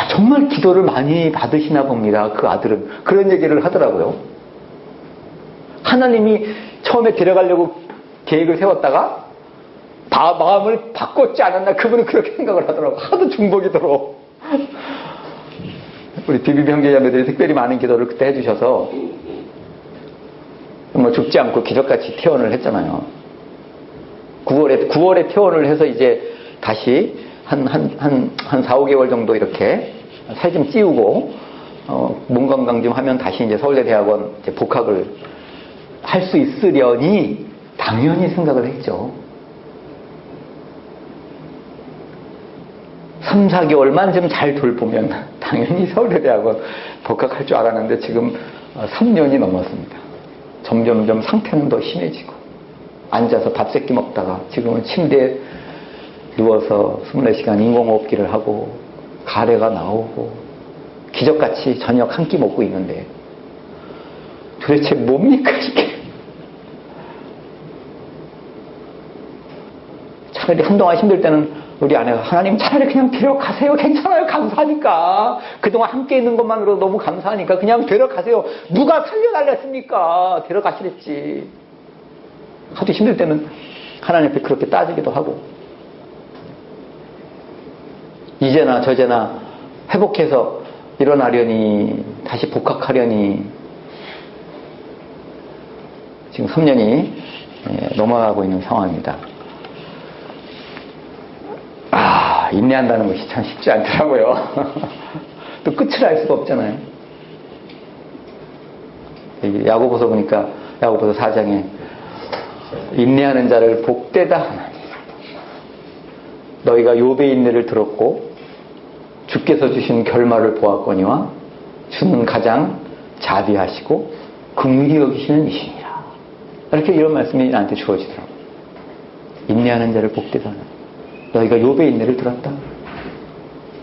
정말 기도를 많이 받으시나 봅니다. 그 아들은. 그런 얘기를 하더라고요. 하나님이 처음에 데려가려고 계획을 세웠다가 마음을 바꿨지 않았나 그분은 그렇게 생각을 하더라고요. 하도 중복이도록. 우리 비비 형제자매들이 특별히 많은 기도를 그때 해주셔서 죽지 않고 기적같이 퇴원을 했잖아요. 9월에 퇴원을 해서 이제 다시 한 4, 5개월 정도 이렇게 살 좀 찌우고 몸 건강 좀 하면 다시 이제 서울대 대학원 이제 복학을 할 수 있으려니 당연히 생각을 했죠. 3, 4개월만 좀 잘 돌보면 당연히 서울대 대학원 복학할 줄 알았는데 지금 3년이 넘었습니다. 점점점 상태는 더 심해지고 앉아서 밥 세끼 먹다가 지금은 침대에 누워서 24시간 인공호흡기를 하고 가래가 나오고 기적같이 저녁 한 끼 먹고 있는데 도대체 뭡니까 이게. 차라리 한동안 힘들 때는 우리 아내가 하나님 차라리 그냥 데려가세요. 괜찮아요. 감사하니까. 그동안 함께 있는 것만으로도 너무 감사하니까 그냥 데려가세요. 누가 살려달랬습니까? 데려가시랬지. 하도 힘들 때는 하나님 앞에 그렇게 따지기도 하고 이제나 저제나 회복해서 일어나려니 다시 복학하려니 지금 3년이 넘어가고 있는 상황입니다. 인내한다는 것이 참 쉽지 않더라고요. 또 끝을 알 수가 없잖아요. 야고보서 보니까 야고보서 4장에 인내하는 자를 복되다 하나니 너희가 욥의 인내를 들었고 주께서 주신 결말을 보았거니와 주는 가장 자비하시고 긍휼히 여기시는 이시니라. 이렇게 이런 말씀이 나한테 주어지더라고요. 인내하는 자를 복되다 하나니 너희가 욥의 인내를 들었다.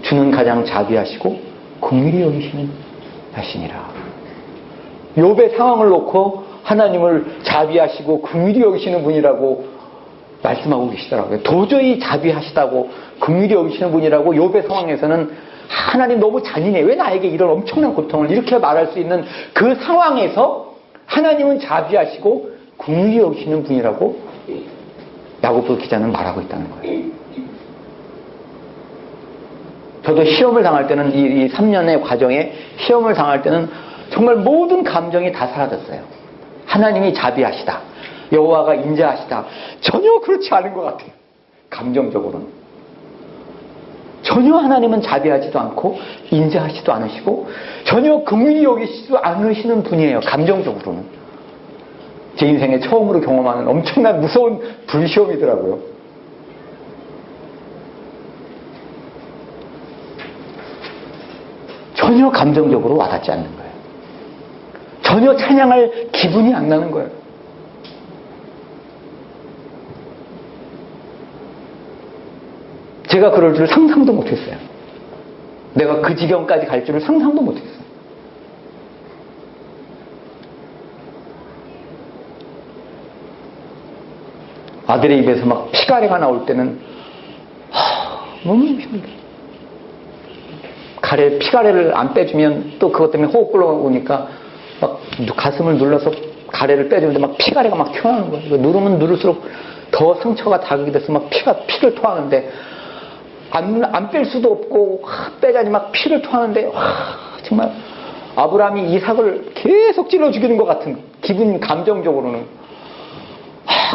주는 가장 자비하시고 긍휼히 여기시는 하시니라. 욥의 상황을 놓고 하나님을 자비하시고 긍휼히 여기시는 분이라고 말씀하고 계시더라고요. 도저히 자비하시다고 긍휼히 여기시는 분이라고 욥의 상황에서는 하나님 너무 잔인해. 왜 나에게 이런 엄청난 고통을 이렇게 말할 수 있는 그 상황에서 하나님은 자비하시고 긍휼히 여기시는 분이라고 야고보 기자는 말하고 있다는 거예요. 저도 시험을 당할 때는 이 3년의 과정에 시험을 당할 때는 정말 모든 감정이 다 사라졌어요. 하나님이 자비하시다. 여호와가 인자하시다. 전혀 그렇지 않은 것 같아요. 감정적으로는. 전혀 하나님은 자비하지도 않고 인자하지도 않으시고 전혀 긍휼히 여기시지도 않으시는 분이에요. 감정적으로는. 제 인생에 처음으로 경험하는 엄청난 무서운 불시험이더라고요. 전혀 감정적으로 와닿지 않는 거예요. 전혀 찬양할 기분이 안 나는 거예요. 제가 그럴 줄 상상도 못했어요. 내가 그 지경까지 갈 줄을 상상도 못했어요. 아들의 입에서 막 피가래가 나올 때는 너무 힘들어요. 피가래를 안 빼주면 또 그것 때문에 호흡 불러오니까 막 가슴을 눌러서 가래를 빼주는데 막 피가래가 막 튀어나오는 거예요. 누르면 누를수록 더 상처가 자극이 돼서 막 피를 토하는데 안 뺄 수도 없고 빼자니 막 피를 토하는데 정말 아브라함이 이삭을 계속 찔러 죽이는 것 같은 기분, 감정적으로는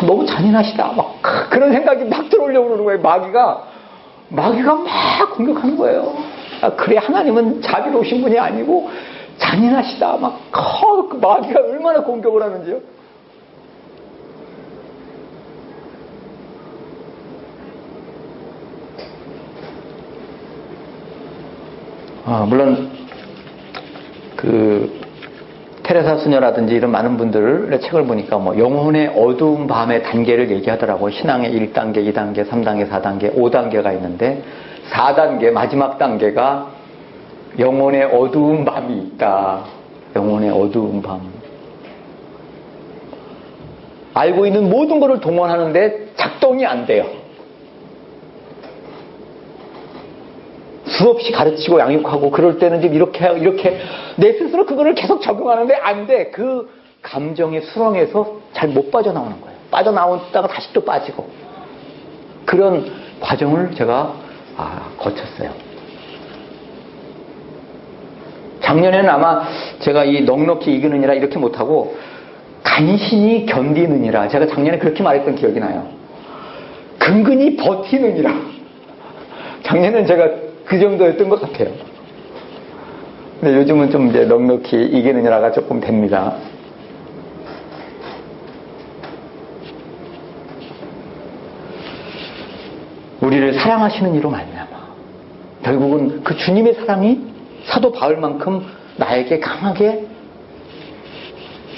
너무 잔인하시다 막 그런 생각이 막 들어오려고 그러는 거예요. 마귀가 막 공격하는 거예요. 그래 하나님은 자비로우신 분이 아니고 잔인하시다 막 그 마귀가 얼마나 공격을 하는지요. 물론 그 테레사 수녀라든지 이런 많은 분들의 책을 보니까 뭐 영혼의 어두운 밤의 단계를 얘기하더라고요. 신앙의 1단계, 2단계, 3단계, 4단계, 5단계가 있는데 4단계 마지막 단계가 영혼의 어두운 밤이 있다. 영혼의 어두운 밤. 알고 있는 모든 것을 동원하는데 작동이 안 돼요. 수없이 가르치고 양육하고 그럴 때는 지금 이렇게 내 스스로 그거를 계속 적용하는데 안 돼. 그 감정의 수렁에서 잘 못 빠져나오는 거예요. 빠져나오다가 다시 또 빠지고 그런 과정을 제가 거쳤어요. 작년에는 아마 제가 이 넉넉히 이기느니라 이렇게 못하고 간신히 견디느니라 제가 작년에 그렇게 말했던 기억이 나요. 근근히 버티느니라. 작년에는 제가 그 정도였던 것 같아요. 근데 요즘은 좀 이제 넉넉히 이기느니라가 조금 됩니다. 우리를 사랑하시는 이로 말미암아 결국은 그 주님의 사랑이 사도 바울만큼 나에게 강하게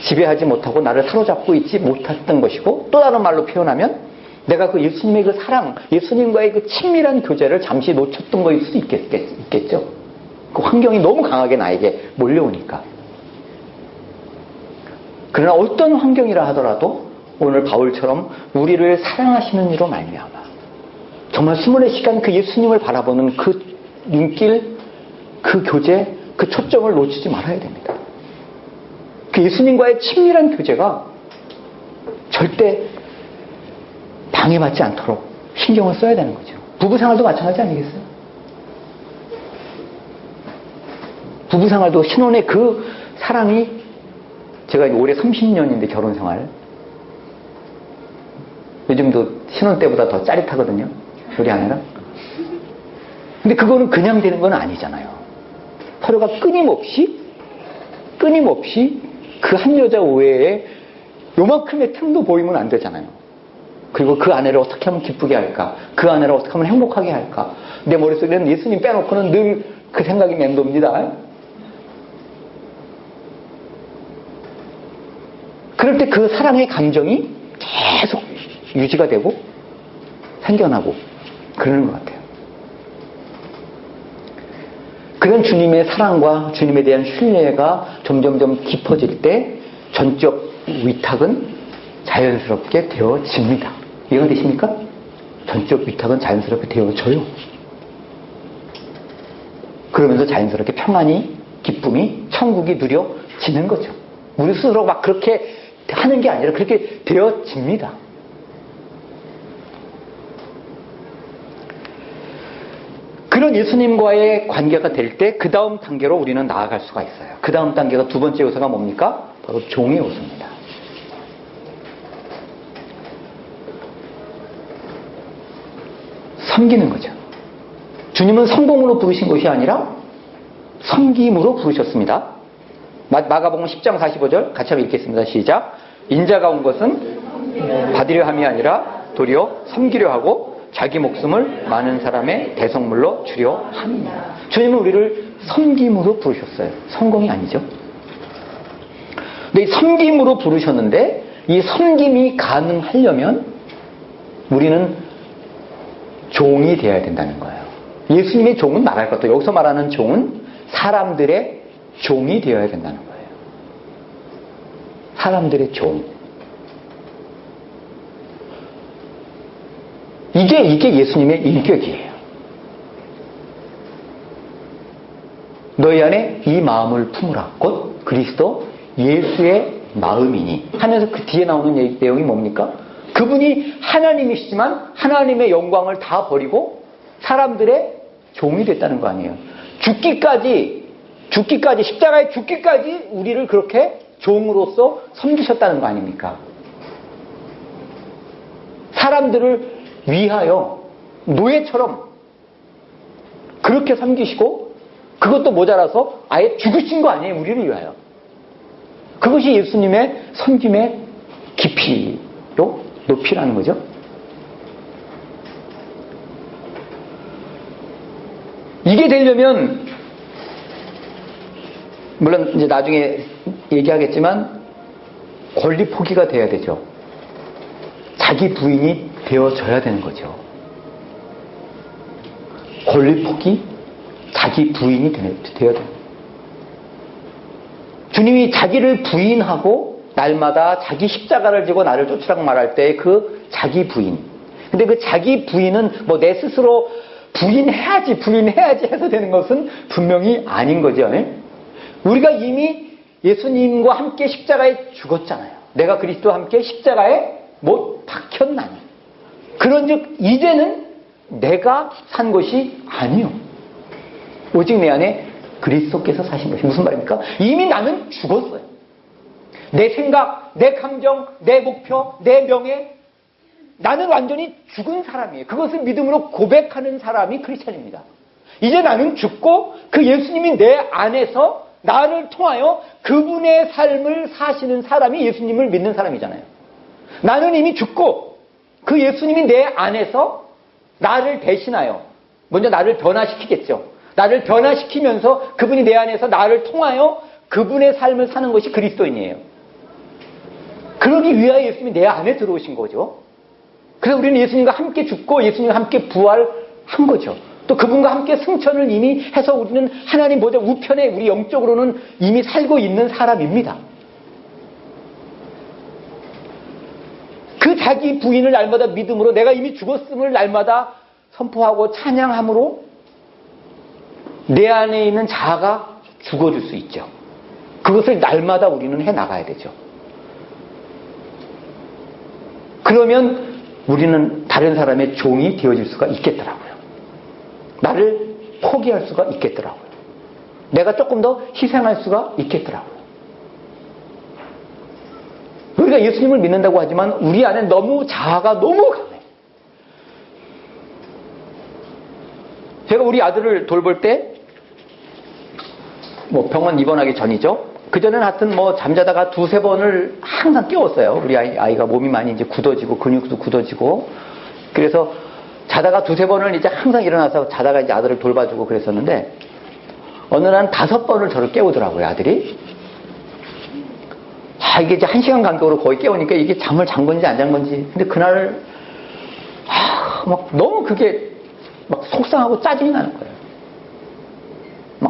지배하지 못하고 나를 사로잡고 있지 못했던 것이고 또 다른 말로 표현하면 내가 그 예수님의 그 사랑, 예수님과의 그 친밀한 교제를 잠시 놓쳤던 거일 수도 있겠죠. 그 환경이 너무 강하게 나에게 몰려오니까. 그러나 어떤 환경이라 하더라도 오늘 바울처럼 우리를 사랑하시는 이로 말미암아 정말 수문의 시간 그 예수님을 바라보는 그 눈길, 그 교제, 그 초점을 놓치지 말아야 됩니다. 그 예수님과의 친밀한 교제가 절대 방해받지 않도록 신경을 써야 되는 거죠. 부부생활도 마찬가지 아니겠어요? 부부생활도 신혼의 그 사랑이 제가 올해 30년인데 결혼생활 요즘도 신혼 때보다 더 짜릿하거든요. 우리 아내랑. 근데 그거는 그냥 되는 건 아니잖아요. 서로가 끊임없이 그 한 여자 외에 요만큼의 틈도 보이면 안 되잖아요. 그리고 그 아내를 어떻게 하면 기쁘게 할까? 그 아내를 어떻게 하면 행복하게 할까? 내 머릿속에는 예수님 빼놓고는 늘 그 생각이 맴돕니다. 그럴 때 그 사랑의 감정이 계속 유지가 되고 생겨나고 그러는 것 같아요. 그런 주님의 사랑과 주님에 대한 신뢰가 점점점 깊어질 때 전적 위탁은 자연스럽게 되어집니다. 이해가 되십니까? 전적 위탁은 자연스럽게 되어져요. 그러면서 자연스럽게 평안이, 기쁨이, 천국이 누려지는 거죠. 우리 스스로 막 그렇게 하는 게 아니라 그렇게 되어집니다. 그런 예수님과의 관계가 될 때 그 다음 단계로 우리는 나아갈 수가 있어요. 그 다음 단계가 두 번째 요소가 뭡니까? 바로 종의 요소입니다. 섬기는 거죠. 주님은 성공으로 부르신 것이 아니라 섬김으로 부르셨습니다. 마가복음 10장 45절 같이 한번 읽겠습니다. 시작. 인자가 온 것은 받으려 함이 아니라 도리어 섬기려 하고 자기 목숨을 많은 사람의 대속물로 주려 함이니라. 주님은 우리를 섬김으로 부르셨어요. 성공이 아니죠. 근데 이 섬김으로 부르셨는데 이 섬김이 가능하려면 우리는 종이 되어야 된다는 거예요. 예수님의 종은 말할 것도 여기서 말하는 종은 사람들의 종이 되어야 된다는 거예요. 사람들의 종. 이게 예수님의 인격이에요. 너희 안에 이 마음을 품으라. 곧 그리스도 예수의 마음이니 하면서 그 뒤에 나오는 내용이 뭡니까? 그분이 하나님이시지만 하나님의 영광을 다 버리고 사람들의 종이 됐다는 거 아니에요. 죽기까지 십자가에 죽기까지 우리를 그렇게 종으로서 섬기셨다는 거 아닙니까? 사람들을 위하여 노예처럼 그렇게 섬기시고 그것도 모자라서 아예 죽으신 거 아니에요. 우리를 위하여. 그것이 예수님의 섬김의 깊이요 높이라는 거죠. 이게 되려면 물론 이제 나중에 얘기하겠지만 권리 포기가 돼야 되죠. 자기 부인이 되어져야 되는 거죠. 권리 포기, 자기 부인이 되어야 돼요. 주님이 자기를 부인하고 날마다 자기 십자가를 지고 나를 쫓으라고 말할 때 그 자기 부인. 근데 그 자기 부인은 뭐 내 스스로 부인해야지 해서 되는 것은 분명히 아닌 거죠. 우리가 이미 예수님과 함께 십자가에 죽었잖아요. 내가 그리스도와 함께 십자가에 못 박혔나니. 그런즉 이제는 내가 산 것이 아니요. 오직 내 안에 그리스도께서 사신 것이 무슨 말입니까? 이미 나는 죽었어요. 내 생각, 내 감정, 내 목표, 내 명예, 나는 완전히 죽은 사람이에요. 그것을 믿음으로 고백하는 사람이 크리스찬입니다. 이제 나는 죽고 그 예수님이 내 안에서 나를 통하여 그분의 삶을 사시는 사람이 예수님을 믿는 사람이잖아요. 나는 이미 죽고 그 예수님이 내 안에서 나를 대신하여 먼저 나를 변화시키겠죠. 나를 변화시키면서 그분이 내 안에서 나를 통하여 그분의 삶을 사는 것이 그리스도인이에요. 그러기 위하여 예수님이 내 안에 들어오신 거죠. 그래서 우리는 예수님과 함께 죽고 예수님과 함께 부활한 거죠. 또 그분과 함께 승천을 이미 해서 우리는 하나님 보좌 우편에 우리 영적으로는 이미 살고 있는 사람입니다. 그 자기 부인을 날마다 믿음으로 내가 이미 죽었음을 날마다 선포하고 찬양함으로 내 안에 있는 자아가 죽어질 수 있죠. 그것을 날마다 우리는 해나가야 되죠. 그러면 우리는 다른 사람의 종이 되어질 수가 있겠더라고요. 나를 포기할 수가 있겠더라고요. 내가 조금 더 희생할 수가 있겠더라고요. 우리가 예수님을 믿는다고 하지만 우리 안에 너무 자아가 너무 강해. 제가 우리 아들을 돌볼 때, 병원 입원하기 전이죠. 그전에는 하여튼 잠자다가 두세 번을 항상 깨웠어요. 우리 아이가 몸이 많이 이제 굳어지고, 근육도 굳어지고. 그래서 자다가 두세 번을 이제 항상 일어나서 자다가 이제 아들을 돌봐주고 그랬었는데, 어느 날 5번을 저를 깨우더라고요, 아들이. 이게 이제 1시간 간격으로 거의 깨우니까 이게 잠을 잔 건지 안 잔 건지. 근데 그날, 너무 그게 속상하고 짜증이 나는 거예요.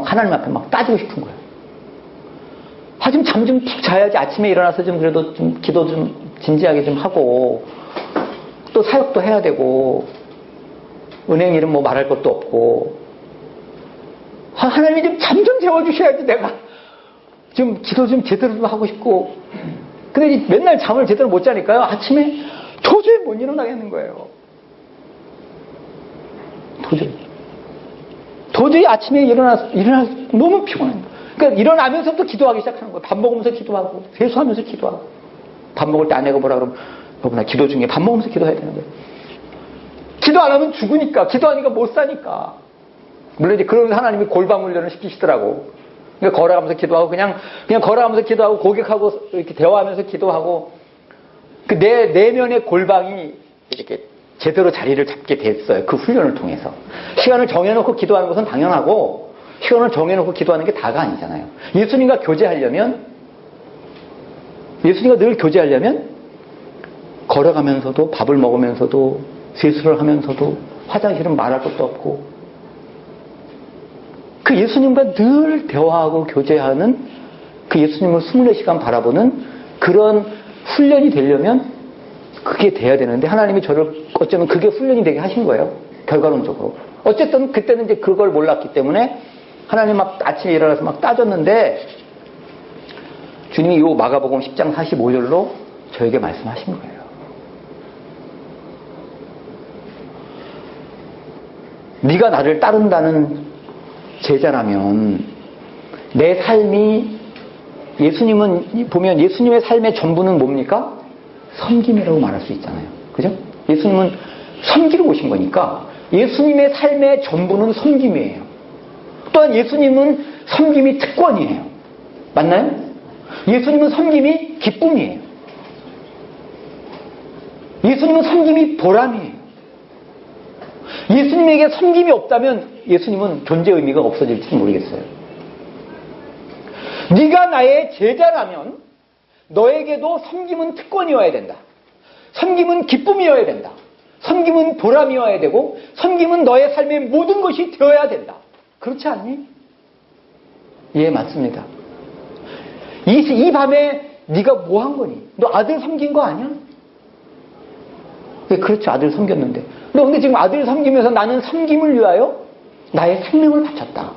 하나님 앞에 따지고 싶은 거예요. 좀 잠 좀 푹 자야지. 아침에 일어나서 좀 그래도 좀 기도 좀 진지하게 좀 하고, 또 사역도 해야 되고, 은행 일은 말할 것도 없고, 하나님이 좀 잠 좀 재워주셔야지 내가 좀 기도 좀 제대로 좀 하고 싶고. 근데 맨날 잠을 제대로 못 자니까요. 아침에 도저히 못 일어나겠는 거예요. 도저히 아침에 일어나 너무 피곤해요. 그러니까 일어나면서부터 기도하기 시작하는 거예요. 밥 먹으면서 기도하고, 세수하면서 기도하고. 밥 먹을 때 아내가 뭐라 그러면, 여보, 나 기도 중에 밥 먹으면서 기도해야 되는 거예요. 기도 안 하면 죽으니까, 기도하니까 못 사니까. 물론 이제 그런 하나님이 골방 훈련을 시키시더라고. 그러니까 걸어가면서 기도하고, 그냥 걸어가면서 기도하고, 고객하고 이렇게 대화하면서 기도하고, 그 내면의 골방이 이렇게 제대로 자리를 잡게 됐어요. 그 훈련을 통해서. 시간을 정해놓고 기도하는 것은 당연하고, 시간을 정해놓고 기도하는 게 다가 아니잖아요. 예수님과 늘 교제하려면, 걸어가면서도, 밥을 먹으면서도, 세수를 하면서도, 화장실은 말할 것도 없고, 그 예수님과 늘 대화하고 교제하는, 그 예수님을 24시간 바라보는 그런 훈련이 되려면 그게 돼야 되는데, 하나님이 저를 어쩌면 그게 훈련이 되게 하신 거예요. 결과론적으로. 어쨌든 그때는 이제 그걸 몰랐기 때문에 하나님 아침에 일어나서 따졌는데, 주님이 이 마가복음 10장 45절로 저에게 말씀하신 거예요. 네가 나를 따른다는 제자라면 내 삶이, 예수님은 보면 예수님의 삶의 전부는 뭡니까? 섬김이라고 말할 수 있잖아요. 그죠? 예수님은 섬기러 오신 거니까 예수님의 삶의 전부는 섬김이에요. 또한 예수님은 섬김이 특권이에요. 맞나요? 예수님은 섬김이 기쁨이에요. 예수님은 섬김이 보람이에요. 예수님에게 섬김이 없다면 예수님은 존재 의미가 없어질지 모르겠어요. 네가 나의 제자라면 너에게도 섬김은 특권이어야 된다. 섬김은 기쁨이어야 된다. 섬김은 보람이어야 되고, 섬김은 너의 삶의 모든 것이 되어야 된다. 그렇지 않니? 예, 맞습니다. 이 밤에 네가 뭐 한 거니? 너 아들 섬긴 거 아니야? 예, 그렇죠. 아들 섬겼는데. 너 근데 지금 아들 섬기면서 나는 섬김을 위하여 나의 생명을 바쳤다.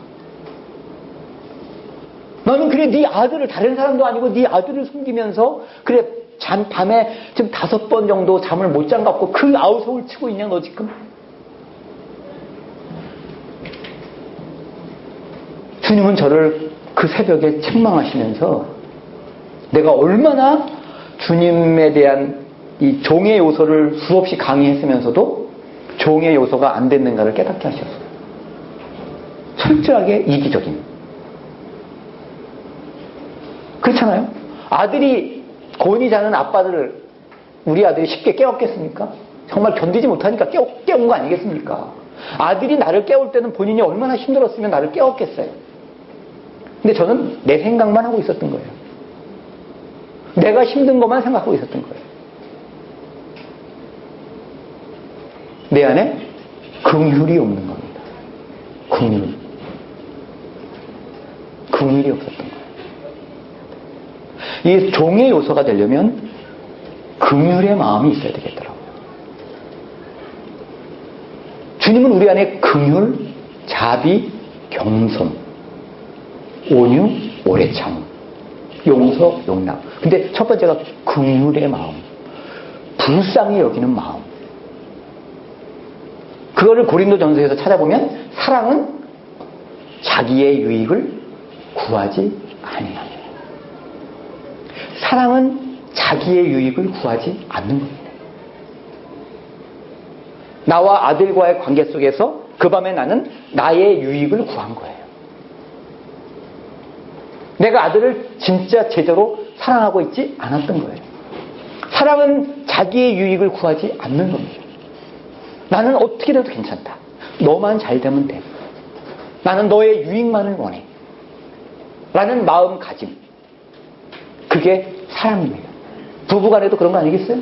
너는 그래 네 아들을, 다른 사람도 아니고 네 아들을 섬기면서 그래 밤에 지금 5번 정도 잠을 못 잔 것 같고 그 아우성을 치고 있냐 너 지금? 주님은 저를 그 새벽에 책망하시면서 내가 얼마나 주님에 대한 이 종의 요소를 수없이 강의했으면서도 종의 요소가 안 됐는가를 깨닫게 하셨어요. 철저하게 이기적인. 그렇잖아요? 아들이 곤히 자는 아빠들을 우리 아들이 쉽게 깨웠겠습니까? 정말 견디지 못하니까 깨운 거 아니겠습니까? 아들이 나를 깨울 때는 본인이 얼마나 힘들었으면 나를 깨웠겠어요. 근데 저는 내 생각만 하고 있었던 거예요. 내가 힘든 것만 생각하고 있었던 거예요. 내 안에 긍휼이 없는 겁니다. 긍휼이 없었던 거예요. 이 종의 요소가 되려면 긍휼의 마음이 있어야 되겠더라고요. 주님은 우리 안에 긍휼, 자비, 겸손, 온유, 오래 참, 용서, 용납. 근데 첫 번째가 긍휼의 마음, 불쌍히 여기는 마음. 그거를 고린도전서에서 찾아보면 사랑은 자기의 유익을 구하지 아니하며, 사랑은 자기의 유익을 구하지 않는 겁니다. 나와 아들과의 관계 속에서 그 밤에 나는 나의 유익을 구한 거예요. 내가 아들을 진짜 제대로 사랑하고 있지 않았던 거예요. 사랑은 자기의 유익을 구하지 않는 겁니다. 나는 어떻게 돼도 괜찮다. 너만 잘 되면 돼. 나는 너의 유익만을 원해. 라는 마음가짐. 그게 사랑입니다. 부부간에도 그런 거 아니겠어요?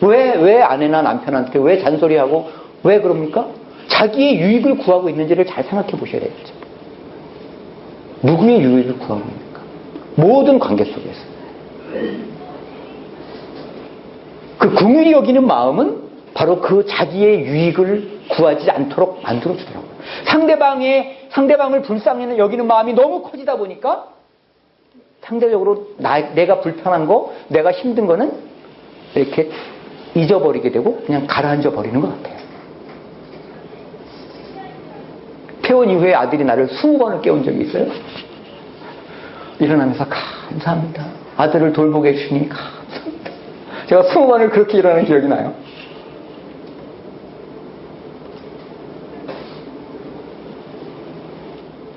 왜 아내나 남편한테 왜 잔소리하고 왜 그럽니까? 자기의 유익을 구하고 있는지를 잘 생각해 보셔야 되겠죠. 누구의 유익을 구하고 있습니까? 모든 관계 속에서. 그 긍휼히 여기는 마음은 바로 그 자기의 유익을 구하지 않도록 만들어주더라고요. 상대방을 불쌍히 여기는 마음이 너무 커지다 보니까 상대적으로 내가 불편한 거, 내가 힘든 거는 이렇게 잊어버리게 되고 그냥 가라앉아 버리는 것 같아요. 퇴원 이후에 아들이 나를 20번을 깨운 적이 있어요. 일어나면서 감사합니다. 아들을 돌보게 해주시니 감사합니다. 제가 20번을 그렇게 일어나는 기억이 나요.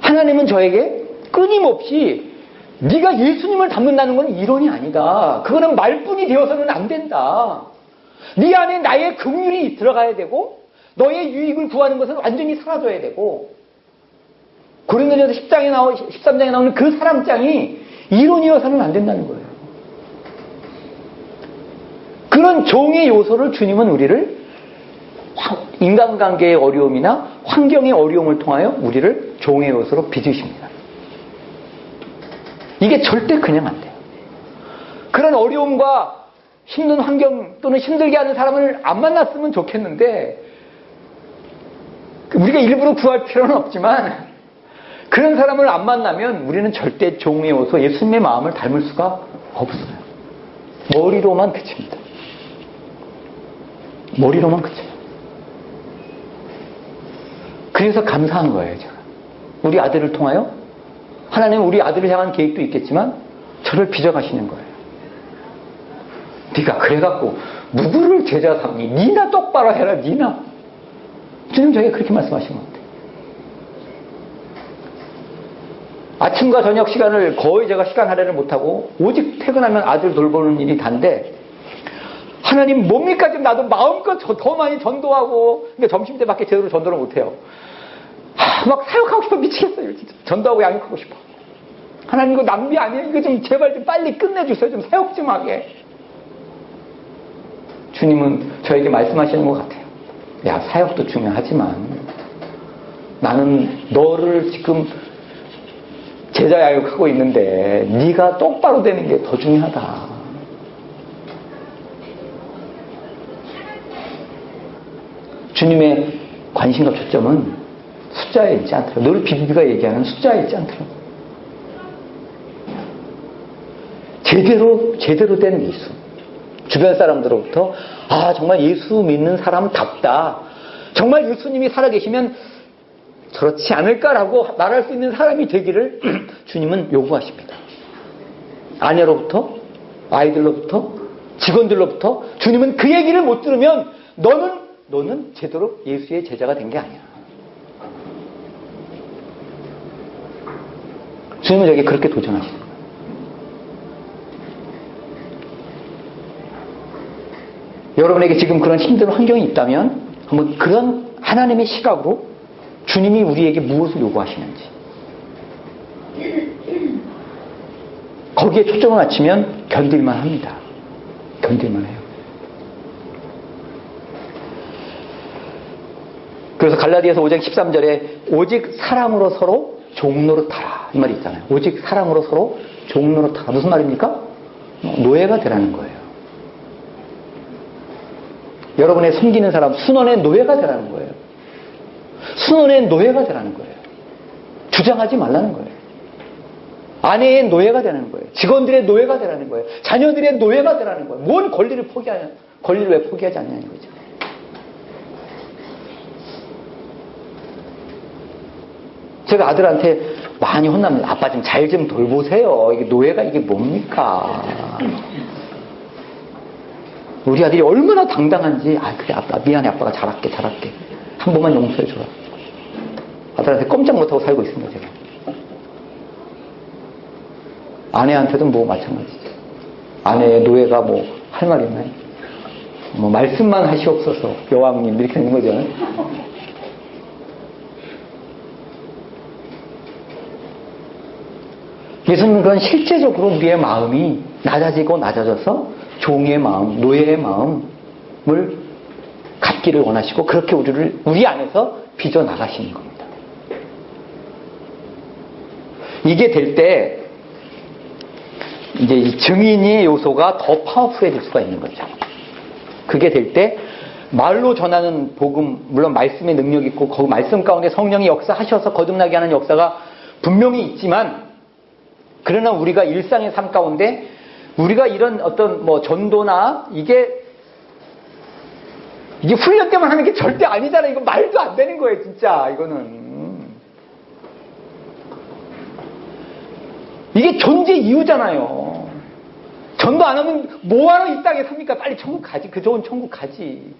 하나님은 저에게 끊임없이 네가 예수님을 닮는다는 건 이론이 아니다. 그거는 말뿐이 되어서는 안 된다. 네 안에 나의 긍휼이 들어가야 되고 너의 유익을 구하는 것은 완전히 사라져야 되고 고린도전서 13장에 나오는 그 사랑장이 이론이어서는 안 된다는 거예요. 그런 종의 요소를 주님은 우리를 인간관계의 어려움이나 환경의 어려움을 통하여 우리를 종의 요소로 빚으십니다. 이게 절대 그냥 안 돼요. 그런 어려움과 힘든 환경 또는 힘들게 하는 사람을 안 만났으면 좋겠는데 우리가 일부러 구할 필요는 없지만 그런 사람을 안 만나면 우리는 절대 종의 요소 예수님의 마음을 닮을 수가 없어요. 머리로만 그칩니다. 머리로만 그쳐요. 그래서 감사한 거예요, 제가. 우리 아들을 통하여 하나님은 우리 아들을 향한 계획도 있겠지만 저를 빚어가시는 거예요. 네가 그래갖고 누구를 제자 삼니? 니나 똑바로 해라, 니나. 주님 저에게 그렇게 말씀하신 것 같아요. 아침과 저녁 시간을 거의 제가 시간 할애를 못하고 오직 퇴근하면 아들 돌보는 일이 단데 하나님 뭡니까? 지금 나도 마음껏 더 많이 전도하고 근데 점심때밖에 제대로 전도를 못해요. 막 사역하고 싶어 미치겠어요. 진짜. 전도하고 양육하고 싶어. 하나님 이거 낭비 아니에요? 이거 좀 제발 좀 빨리 끝내주세요. 좀 사역 좀 하게. 주님은 저에게 말씀하시는 것 같아요. 야, 사역도 중요하지만 나는 너를 지금 제자 양육하고 있는데 네가 똑바로 되는 게 더 중요하다. 주님의 관심과 초점은 숫자에 있지 않더라고요. 늘 비비가 얘기하는 숫자에 있지 않더라고요. 제대로 된 예수. 주변 사람들로부터 정말 예수 믿는 사람답다. 정말 예수님이 살아계시면 그렇지 않을까라고 말할 수 있는 사람이 되기를 주님은 요구하십니다. 아내로부터, 아이들로부터, 직원들로부터 주님은 그 얘기를 못 들으면 너는 제대로 예수의 제자가 된 게 아니야. 주님은 저에게 그렇게 도전하시는 거예요. 여러분에게 지금 그런 힘든 환경이 있다면 한번 그런 하나님의 시각으로 주님이 우리에게 무엇을 요구하시는지 거기에 초점을 맞추면 견딜만 합니다. 견딜만 해요. 그래서 갈라디아서 5장 13절에 오직 사랑으로 서로 종노릇하라 이 말이 있잖아요. 오직 사랑으로 서로 종노릇하라. 무슨 말입니까? 노예가 되라는 거예요. 여러분의 섬기는 사람 순원의 노예가 되라는 거예요. 순원의 노예가 되라는 거예요. 주장하지 말라는 거예요. 아내의 노예가 되라는 거예요. 직원들의 노예가 되라는 거예요. 자녀들의 노예가 되라는 거예요. 뭔 권리를 왜 포기하지 않냐는 거죠. 제가 아들한테 많이 혼납니다. 아빠 좀 잘 좀 돌보세요. 이게 노예가 이게 뭡니까? 우리 아들이 얼마나 당당한지, 그래, 아빠, 미안해, 아빠가 잘할게. 한 번만 용서해줘라. 아들한테 꼼짝 못하고 살고 있습니다, 제가. 아내한테도 뭐 마찬가지죠. 아내의 노예가 뭐 할 말 있나요? 뭐 말씀만 하시옵소서, 여왕님, 이렇게 되는 거죠. 예수님은 그런 실제적으로 우리의 마음이 낮아져서 종의 마음, 노예의 마음을 갖기를 원하시고, 그렇게 우리 안에서 빚어 나가시는 겁니다. 이게 될 때 이제 이 증인의 요소가 더 파워풀해질 수가 있는 거죠. 그게 될 때 말로 전하는 복음, 물론 말씀의 능력이 있고 그 말씀 가운데 성령이 역사하셔서 거듭나게 하는 역사가 분명히 있지만, 그러나 우리가 일상의 삶 가운데 우리가 이런 어떤 뭐 전도나 이게 훈련 때만 하는 게 절대 아니잖아요. 이거 말도 안 되는 거예요, 진짜. 이거는 이게 존재 이유잖아요. 전도 안 하면 뭐하러 이 땅에 삽니까? 빨리 천국 가지. 그 좋은 천국 가지.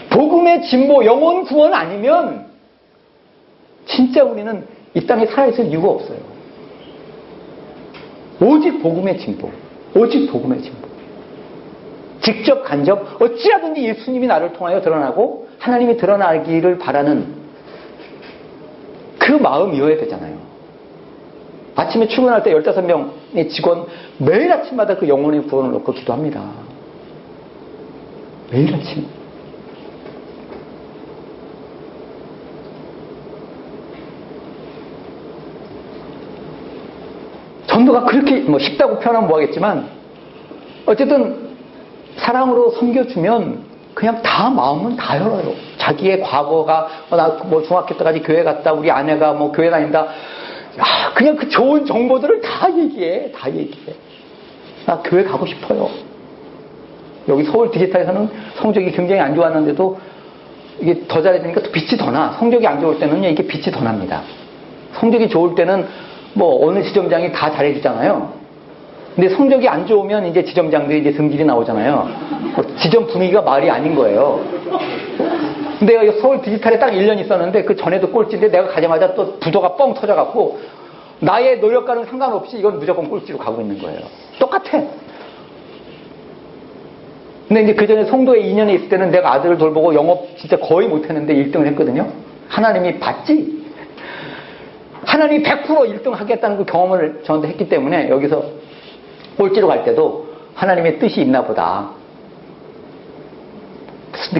복음의 진보, 영혼 구원 아니면 진짜 우리는 이 땅에 살아있을 이유가 없어요. 오직 복음의 진보. 오직 복음의 진보. 직접 간접 어찌라든지 예수님이 나를 통하여 드러나고 하나님이 드러나기를 바라는 그 마음이어야 되잖아요. 아침에 출근할 때 15명의 직원 매일 아침마다 그 영혼의 구원을 놓고 기도합니다. 매일 아침. 전도가 그렇게 뭐 쉽다고 표현하면 뭐하겠지만, 어쨌든 사랑으로 섬겨주면 그냥 다 마음은 다 열어요. 자기의 과거가 나 뭐 중학교 때까지 교회 갔다, 우리 아내가 뭐 교회 다닌다, 그냥 그 좋은 정보들을 다 얘기해. 나 교회 가고 싶어요. 여기 서울 디지털에서는 성적이 굉장히 안 좋았는데도 이게 더 잘해지니까 또 빛이 더 나. 성적이 안 좋을 때는 이게 빛이 더 납니다. 성적이 좋을 때는 뭐 어느 지점장이 다 잘해주잖아요. 근데 성적이 안 좋으면 이제 지점장들이 이제 성질이 나오잖아요. 지점 분위기가 말이 아닌 거예요. 근데 서울 디지털에 딱 1년 있었는데 그 전에도 꼴찌인데 내가 가자마자 또 부도가 뻥 터져갖고 나의 노력과는 상관없이 이건 무조건 꼴찌로 가고 있는 거예요. 똑같아. 근데 이제 그 전에 송도에 2년에 있을 때는 내가 아들을 돌보고 영업 진짜 거의 못했는데 1등을 했거든요. 하나님이 봤지? 하나님이 100% 1등 하겠다는 그 경험을 저한테 했기 때문에 여기서 꼴찌로 갈 때도 하나님의 뜻이 있나 보다.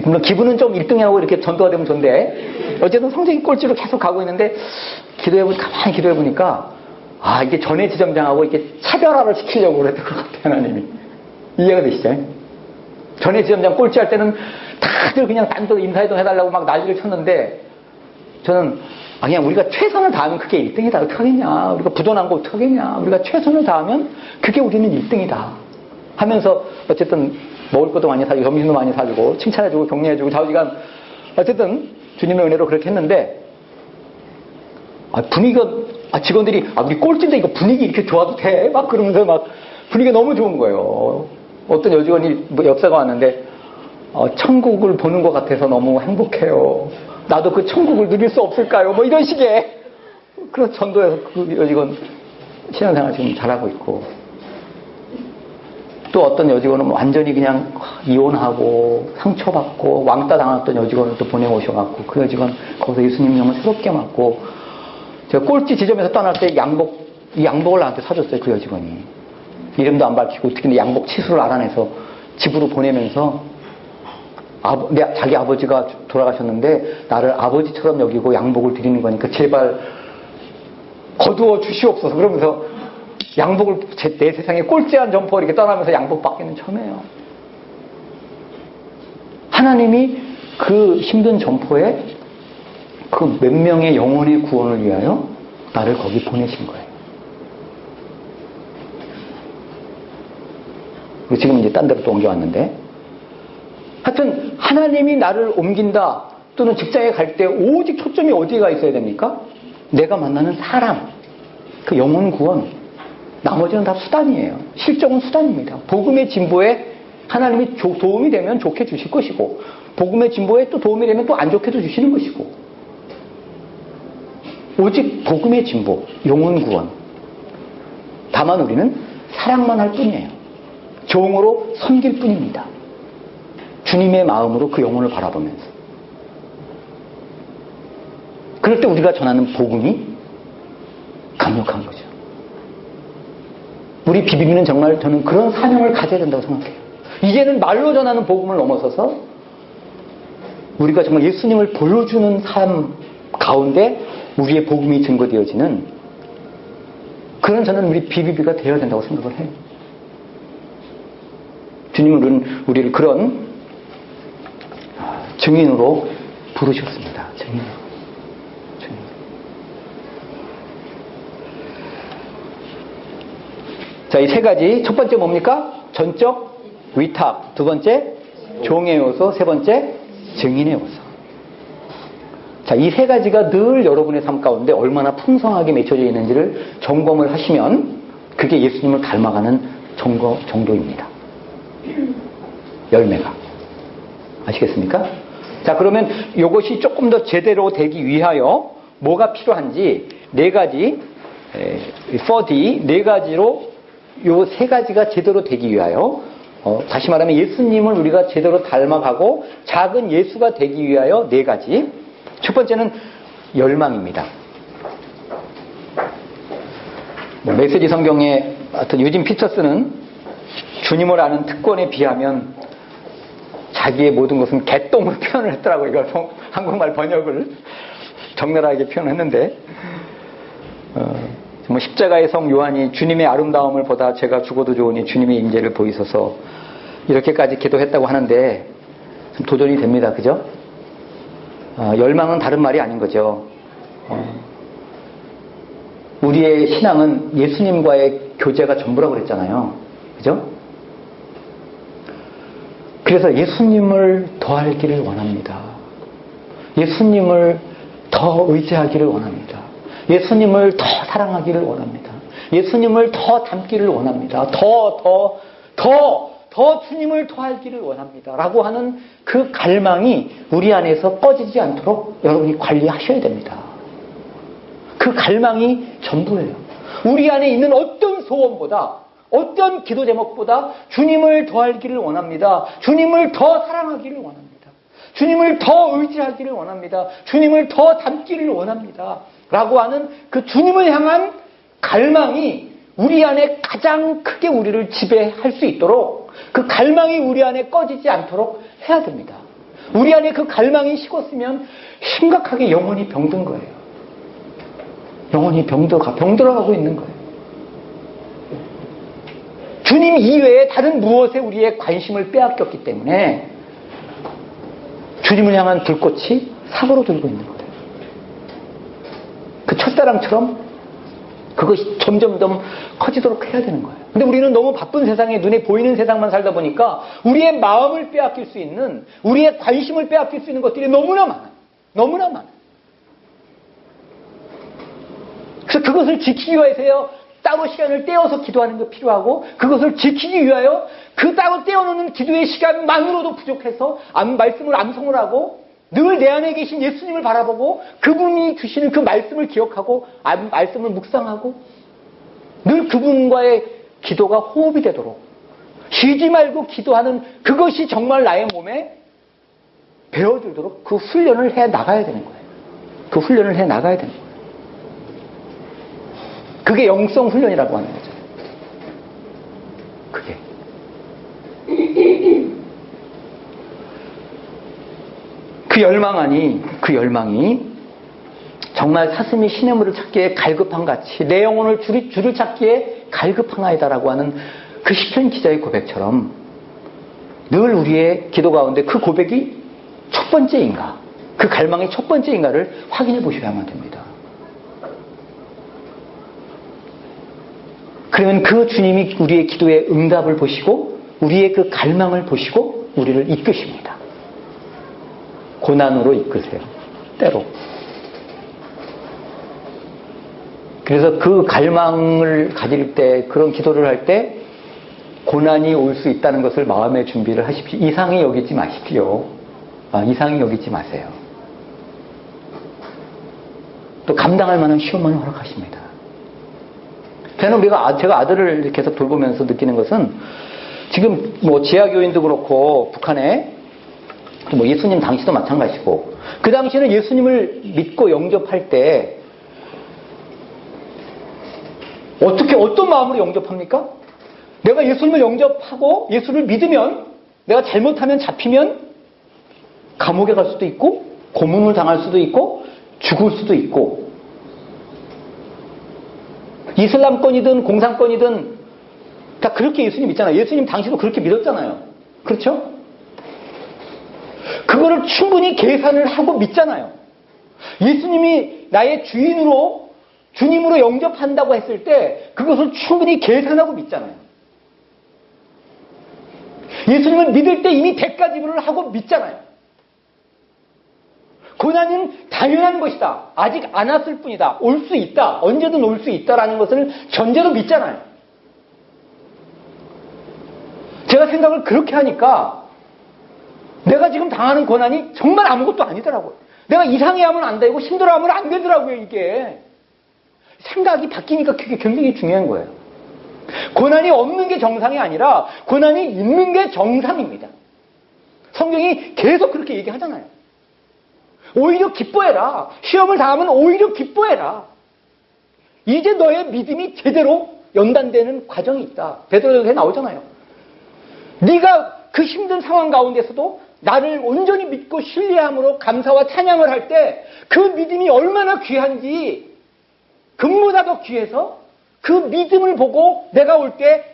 물론 기분은 좀 1등하고 이렇게 전도가 되면 좋은데 어쨌든 성적이 꼴찌로 계속 가고 있는데 가만히 기도해보니까 이게 전에 지점장하고 이렇게 차별화를 시키려고 그랬던 것 같아요. 하나님이. 이해가 되시죠? 전에 지점장 꼴찌할 때는 다들 그냥 딴 데 인사회동 해달라고 막 난리를 쳤는데 저는 그냥 우리가 최선을 다하면 그게 1등이다. 어떡하겠냐. 우리가 부도난 거 어떡하겠냐. 우리가 최선을 다하면 그게 우리는 1등이다. 하면서 어쨌든 먹을 것도 많이 사주고 점심도 많이 사주고 칭찬해주고 격려해주고 좌우지간 어쨌든 주님의 은혜로 그렇게 했는데 분위기가 직원들이 우리 꼴찌인데 이거 분위기 이렇게 좋아도 돼? 막 그러면서 막 분위기가 너무 좋은 거예요. 어떤 여직원이 엽사가 왔는데 천국을 보는 것 같아서 너무 행복해요. 나도 그 천국을 누릴 수 없을까요? 뭐 이런 식의. 그래서 전도에서 그 여직원 신앙생활 지금 잘하고 있고, 또 어떤 여직원은 완전히 그냥 이혼하고 상처받고 왕따 당했던 여직원을 또 보내오셔갖고 그 여직원 거기서 예수님 영을 새롭게 맞고, 제가 꼴찌 지점에서 떠날 때 이 양복을 나한테 사줬어요. 그 여직원이. 이름도 안 밝히고 특히 양복 치수를 알아내서 집으로 보내면서 자기 아버지가 돌아가셨는데 나를 아버지처럼 여기고 양복을 드리는 거니까 제발 거두어 주시옵소서. 그러면서 양복을 내 세상에 꼴찌한 점퍼 이렇게 떠나면서 양복 받기는 처음이에요. 하나님이 그 힘든 점퍼에 그 몇 명의 영혼의 구원을 위하여 나를 거기 보내신 거예요. 그리고 지금 이제 딴 데로 또 옮겨왔는데, 하여튼 하나님이 나를 옮긴다 또는 직장에 갈 때 오직 초점이 어디가 있어야 됩니까? 내가 만나는 사람, 그 영혼 구원. 나머지는 다 수단이에요. 실적은 수단입니다. 복음의 진보에 하나님이 도움이 되면 좋게 주실 것이고, 복음의 진보에 또 도움이 되면 또 안 좋게도 주시는 것이고, 오직 복음의 진보, 영혼 구원. 다만 우리는 사랑만 할 뿐이에요. 종으로 섬길 뿐입니다. 주님의 마음으로 그 영혼을 바라보면서. 그럴 때 우리가 전하는 복음이 강력한 거죠. 우리 비비비는 정말 저는 그런 사명을 가져야 된다고 생각해요. 이제는 말로 전하는 복음을 넘어서서 우리가 정말 예수님을 보여주는 삶 가운데 우리의 복음이 증거되어지는 그런 저는 우리 비비비가 되어야 된다고 생각을 해요. 주님은 우리를 그런 증인으로 부르셨습니다. 증인으로. 자, 이 세 가지. 첫 번째 뭡니까? 전적 위탁. 두 번째 종의 요소. 세 번째 증인의 요소. 자, 이 세 가지가 늘 여러분의 삶 가운데 얼마나 풍성하게 맺혀져 있는지를 점검을 하시면 그게 예수님을 닮아가는 정도입니다. 열매가. 아시겠습니까? 자, 그러면 이것이 조금 더 제대로 되기 위하여 뭐가 필요한지 네 가지, 4D, 네 가지로 요 세 가지가 제대로 되기 위하여, 다시 말하면 예수님을 우리가 제대로 닮아가고 작은 예수가 되기 위하여 네 가지. 첫 번째는 열망입니다. 메시지 성경의 하여튼 유진 피터스는 주님을 아는 특권에 비하면 자기의 모든 것은 개똥으로 표현을 했더라고요. 이걸 한국말 번역을 적나라하게 표현했는데, 정말 십자가의 성 요한이 주님의 아름다움을 보다 제가 죽어도 좋으니 주님의 임재를 보이소서 이렇게까지 기도했다고 하는데 좀 도전이 됩니다. 그죠? 열망은 다른 말이 아닌 거죠. 우리의 신앙은 예수님과의 교제가 전부라고 그랬잖아요. 그죠? 그래서 예수님을 더 알기를 원합니다. 예수님을 더 의지하기를 원합니다. 예수님을 더 사랑하기를 원합니다. 예수님을 더 닮기를 원합니다. 더 주님을 더 알기를 원합니다. 라고 하는 그 갈망이 우리 안에서 꺼지지 않도록 여러분이 관리하셔야 됩니다. 그 갈망이 전부예요. 우리 안에 있는 어떤 소원보다, 어떤 기도 제목보다 주님을 더 알기를 원합니다. 주님을 더 사랑하기를 원합니다. 주님을 더 의지하기를 원합니다. 주님을 더 닮기를 원합니다. 라고 하는 그 주님을 향한 갈망이 우리 안에 가장 크게 우리를 지배할 수 있도록, 그 갈망이 우리 안에 꺼지지 않도록 해야 됩니다. 우리 안에 그 갈망이 식었으면 심각하게 영혼이 병든 거예요. 영혼이 병들어가고 있는 거예요. 주님 이외에 다른 무엇에 우리의 관심을 빼앗겼기 때문에 주님을 향한 불꽃이 사고로 들고 있는 거예요. 그 첫사랑처럼 그것이 점점 더 커지도록 해야 되는 거예요. 근데 우리는 너무 바쁜 세상에 눈에 보이는 세상만 살다 보니까 우리의 마음을 빼앗길 수 있는, 우리의 관심을 빼앗길 수 있는 것들이 너무나 많아요. 너무나 많아요. 그래서 그것을 지키기 위해서 따로 시간을 떼어서 기도하는 게 필요하고, 그것을 지키기 위하여 그 따로 떼어놓는 기도의 시간만으로도 부족해서 말씀을 암송을 하고 늘 내 안에 계신 예수님을 바라보고 그분이 주시는 그 말씀을 기억하고 말씀을 묵상하고 늘 그분과의 기도가 호흡이 되도록 쉬지 말고 기도하는 그것이 정말 나의 몸에 배어들도록 그 훈련을 해 나가야 되는 거예요. 그 훈련을 해 나가야 되는 거예요. 그게 영성 훈련이라고 하는 거죠. 그게. 그 열망이 정말 사슴이 시냇물을 찾기에 갈급한 같이 내 영혼을 줄을 찾기에 갈급하나이다라고 하는 그 시편 기자의 고백처럼 늘 우리의 기도 가운데 그 고백이 첫 번째인가, 그 갈망이 첫 번째인가를 확인해 보셔야만 됩니다. 그러면 그 주님이 우리의 기도의 응답을 보시고 우리의 그 갈망을 보시고 우리를 이끄십니다. 고난으로 이끄세요. 때로. 그래서 그 갈망을 가질 때, 그런 기도를 할 때 고난이 올 수 있다는 것을 마음의 준비를 하십시오. 이상히 여기지 마십시오. 이상히 여기지 마세요. 또 감당할 만한 시험만 허락하십니다. 저는 제가 아들을 계속 돌보면서 느끼는 것은 지금 뭐 지하교인도 그렇고 북한에 뭐 예수님 당시도 마찬가지고 그 당시에는 예수님을 믿고 영접할 때 어떤 마음으로 영접합니까? 내가 예수님을 영접하고 예수를 믿으면 내가 잘못하면 잡히면 감옥에 갈 수도 있고 고문을 당할 수도 있고 죽을 수도 있고 이슬람권이든 공산권이든 다 그렇게 예수님 믿잖아요. 예수님 당시도 그렇게 믿었잖아요. 그렇죠? 그거를 충분히 계산을 하고 믿잖아요. 예수님이 나의 주님으로 영접한다고 했을 때 그것을 충분히 계산하고 믿잖아요. 예수님을 믿을 때 이미 대가 지불을 하고 믿잖아요. 고난은 당연한 것이다. 아직 안 왔을 뿐이다. 올 수 있다. 언제든 올 수 있다라는 것을 전제로 믿잖아요. 제가 생각을 그렇게 하니까 내가 지금 당하는 고난이 정말 아무것도 아니더라고요. 내가 이상해하면 안 되고 힘들어하면 안 되더라고요, 이게. 생각이 바뀌니까 그게 굉장히 중요한 거예요. 고난이 없는 게 정상이 아니라 고난이 있는 게 정상입니다. 성경이 계속 그렇게 얘기하잖아요. 오히려 기뻐해라. 시험을 당하면 오히려 기뻐해라. 이제 너의 믿음이 제대로 연단되는 과정이 있다. 베드로전서에 나오잖아요. 네가 그 힘든 상황 가운데서도 나를 온전히 믿고 신뢰함으로 감사와 찬양을 할 때 그 믿음이 얼마나 귀한지 금보다 더 귀해서 그 믿음을 보고 내가 올 때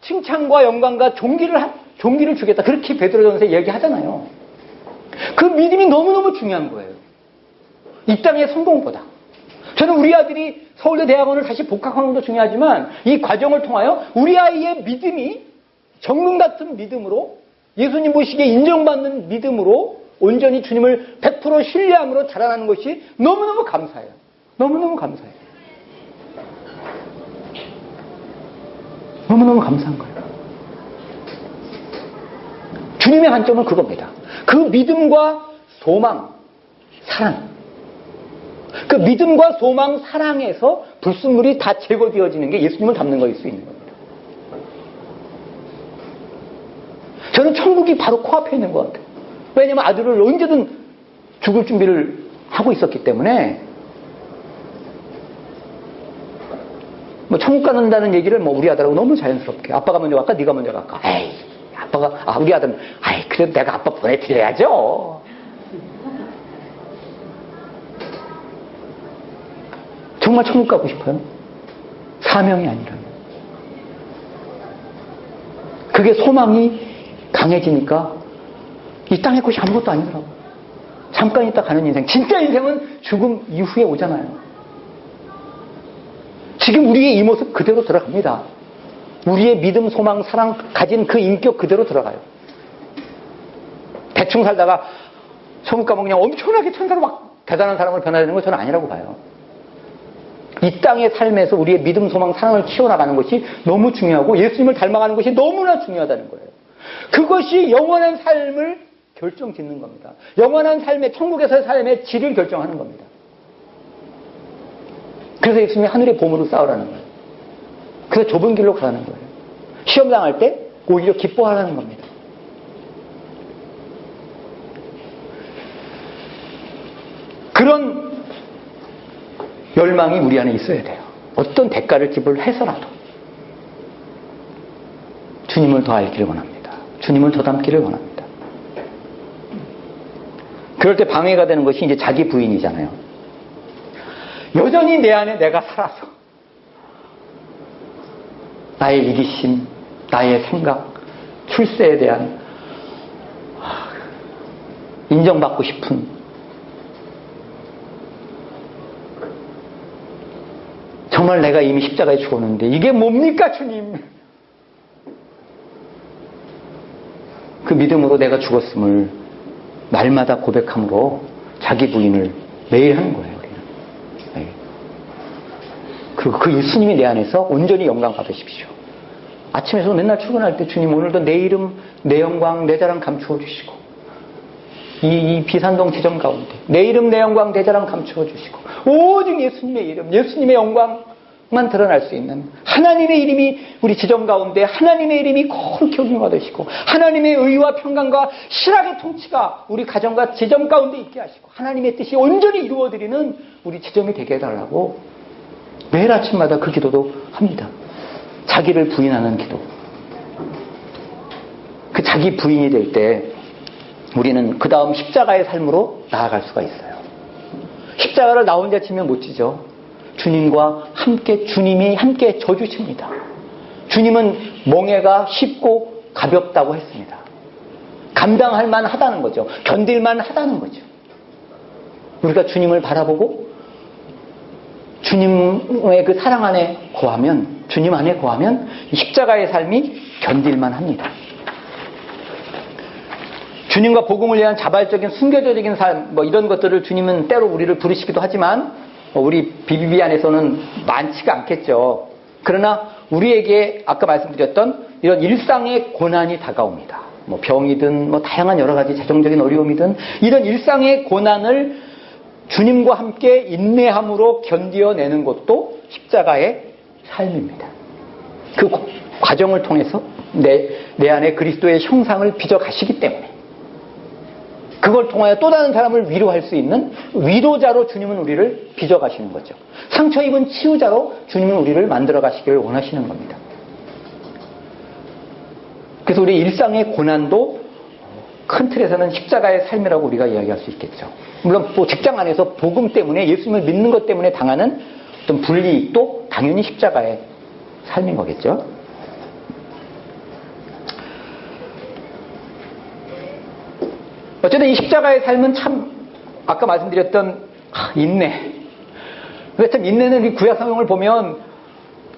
칭찬과 영광과 존귀를 주겠다. 그렇게 베드로전서에 얘기하잖아요. 그 믿음이 너무너무 중요한 거예요. 이 땅의 성공보다. 저는 우리 아들이 서울대 대학원을 다시 복학하는 것도 중요하지만 이 과정을 통하여 우리 아이의 믿음이 정금 같은 믿음으로 예수님 보시기에 인정받는 믿음으로 온전히 주님을 100% 신뢰함으로 자라나는 것이 너무너무 감사해요. 너무너무 감사해요. 너무너무 감사한 거예요. 주님의 관점은 그겁니다. 그 믿음과 소망, 사랑. 그 믿음과 소망, 사랑에서 불순물이 다 제거되어지는 게 예수님을 닮는 거일 수 있는 겁니다. 저는 천국이 바로 코앞에 있는 것 같아요. 왜냐하면 아들을 언제든 죽을 준비를 하고 있었기 때문에 뭐 천국 가는다는 얘기를 뭐 우리 아들하고 너무 자연스럽게 아빠가 먼저 갈까 네가 먼저 갈까 에이 아빠가 우리 아들은 그래도 내가 아빠 보내드려야죠. 정말 천국 가고 싶어요? 사명이 아니라면. 그게 소망이 강해지니까 이 땅의 것이 아무것도 아니더라고. 잠깐 있다 가는 인생. 진짜 인생은 죽음 이후에 오잖아요. 지금 우리의 이 모습 그대로 들어갑니다. 우리의 믿음, 소망, 사랑 가진 그 인격 그대로 들어가요. 대충 살다가 천국 가면 그냥 엄청나게 천사로 막 대단한 사람으로 변화되는 건 저는 아니라고 봐요. 이 땅의 삶에서 우리의 믿음, 소망, 사랑을 키워나가는 것이 너무 중요하고 예수님을 닮아가는 것이 너무나 중요하다는 거예요. 그것이 영원한 삶을 결정짓는 겁니다. 영원한 삶의, 천국에서의 삶의 질을 결정하는 겁니다. 그래서 예수님이 하늘의 보물을 쌓으라는 거예요. 그래서 좁은 길로 가라는 거예요. 시험 당할 때 오히려 기뻐하라는 겁니다. 그런 열망이 우리 안에 있어야 돼요. 어떤 대가를 지불해서라도 주님을 더 알기를 원합니다. 주님을 더 닮기를 원합니다. 그럴 때 방해가 되는 것이 이제 자기 부인이잖아요. 여전히 내 안에 내가 살아서 나의 이기심, 나의 생각, 출세에 대한 인정받고 싶은 정말 내가 이미 십자가에 죽었는데 이게 뭡니까 주님? 그 믿음으로 내가 죽었음을 날마다 고백함으로 자기 부인을 매일 하는 거예요. 우리는. 네. 그리고 그 예수님이 내 안에서 온전히 영광 받으십시오. 아침에서 맨날 출근할 때 주님 오늘도 내 이름, 내 영광, 내 자랑 감추어 주시고 이 비산동 지점 가운데 내 이름, 내 영광, 내 자랑 감추어 주시고 오직 예수님의 이름, 예수님의 영광만 드러날 수 있는 하나님의 이름이 우리 지점 가운데 하나님의 이름이 거룩히 존중받으시고 하나님의 의와 평강과 실학의 통치가 우리 가정과 지점 가운데 있게 하시고 하나님의 뜻이 온전히 이루어드리는 우리 지점이 되게 해달라고 매일 아침마다 그 기도도 합니다. 자기를 부인하는 기도. 그 자기 부인이 될 때 우리는 그 다음 십자가의 삶으로 나아갈 수가 있어요. 십자가를 나 혼자 지면 못 지죠. 주님과 함께, 주님이 함께 져주십니다. 주님은 멍에가 쉽고 가볍다고 했습니다. 감당할 만하다는 거죠. 견딜만 하다는 거죠. 우리가 주님을 바라보고 주님의 그 사랑 안에 거하면, 주님 안에 거하면 십자가의 삶이 견딜만 합니다. 주님과 복음을 위한 자발적인 순교적인 삶, 이런 것들을 주님은 때로 우리를 부르시기도 하지만 우리 BBB 안에서는 많지가 않겠죠. 그러나 우리에게 아까 말씀드렸던 이런 일상의 고난이 다가옵니다. 병이든 다양한 여러 가지 재정적인 어려움이든 이런 일상의 고난을 주님과 함께 인내함으로 견뎌내는 것도 십자가의 삶입니다. 그 과정을 통해서 내 안에 그리스도의 형상을 빚어가시기 때문에 그걸 통하여 또 다른 사람을 위로할 수 있는 위로자로 주님은 우리를 빚어가시는 거죠. 상처 입은 치유자로 주님은 우리를 만들어가시기를 원하시는 겁니다. 그래서 우리 일상의 고난도 큰 틀에서는 십자가의 삶이라고 우리가 이야기할 수 있겠죠. 물론 직장 안에서 복음 때문에 예수님을 믿는 것 때문에 당하는 어떤 불이익도 당연히 십자가의 삶인 거겠죠. 어쨌든 이 십자가의 삶은 참 아까 말씀드렸던 인내. 근데 참 인내는 이 구약 성경을 보면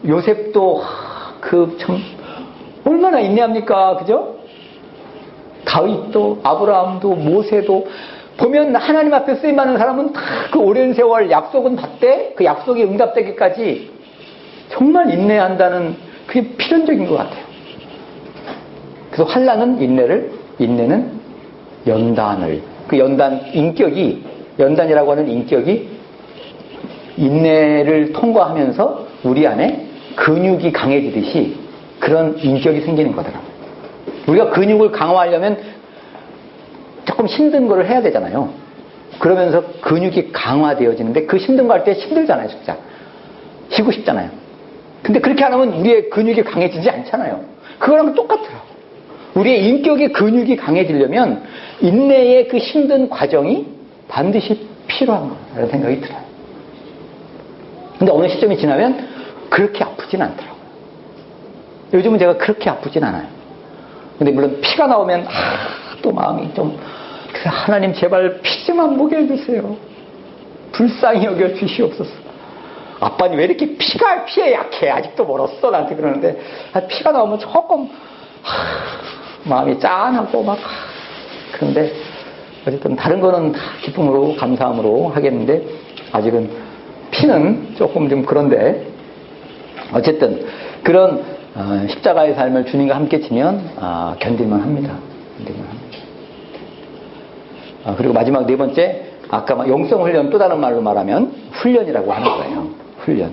요셉도 참 얼마나 인내합니까, 그죠? 다윗도 아브라함도 모세도 보면 하나님 앞에 쓰임 받는 사람은 다 그 오랜 세월 약속은 받되 그 약속이 응답되기까지 정말 인내한다는 그게 필연적인 것 같아요. 그래서 환난은 인내는 연단을, 그 연단이라고 하는 인격이 인내를 통과하면서 우리 안에 근육이 강해지듯이 그런 인격이 생기는 거더라고요. 우리가 근육을 강화하려면 조금 힘든 거를 해야 되잖아요. 그러면서 근육이 강화되어지는데 그 힘든 거 할 때 힘들잖아요, 진짜. 쉬고 싶잖아요. 근데 그렇게 안 하면 우리의 근육이 강해지지 않잖아요. 그거랑 똑같더라고요. 우리의 인격의 근육이 강해지려면 인내의 그 힘든 과정이 반드시 필요한 거라는 생각이 들어요. 근데 어느 시점이 지나면 그렇게 아프진 않더라고요. 요즘은 제가 그렇게 아프진 않아요. 근데 물론 피가 나오면 또 마음이 좀 하나님 제발 피 좀 안 보게 해주세요. 불쌍히 여겨 주시옵소서. 아빠는 왜 이렇게 피에 약해? 아직도 멀었어 나한테 그러는데 피가 나오면 조금 마음이 짠하고 그런데 어쨌든 다른 거는 다 기쁨으로 감사함으로 하겠는데 아직은 피는 조금 좀 그런데 어쨌든 그런 십자가의 삶을 주님과 함께 지면 견딜만 합니다. 그리고 마지막 네 번째 아까 영성훈련 또 다른 말로 말하면 훈련이라고 하는 거예요. 훈련.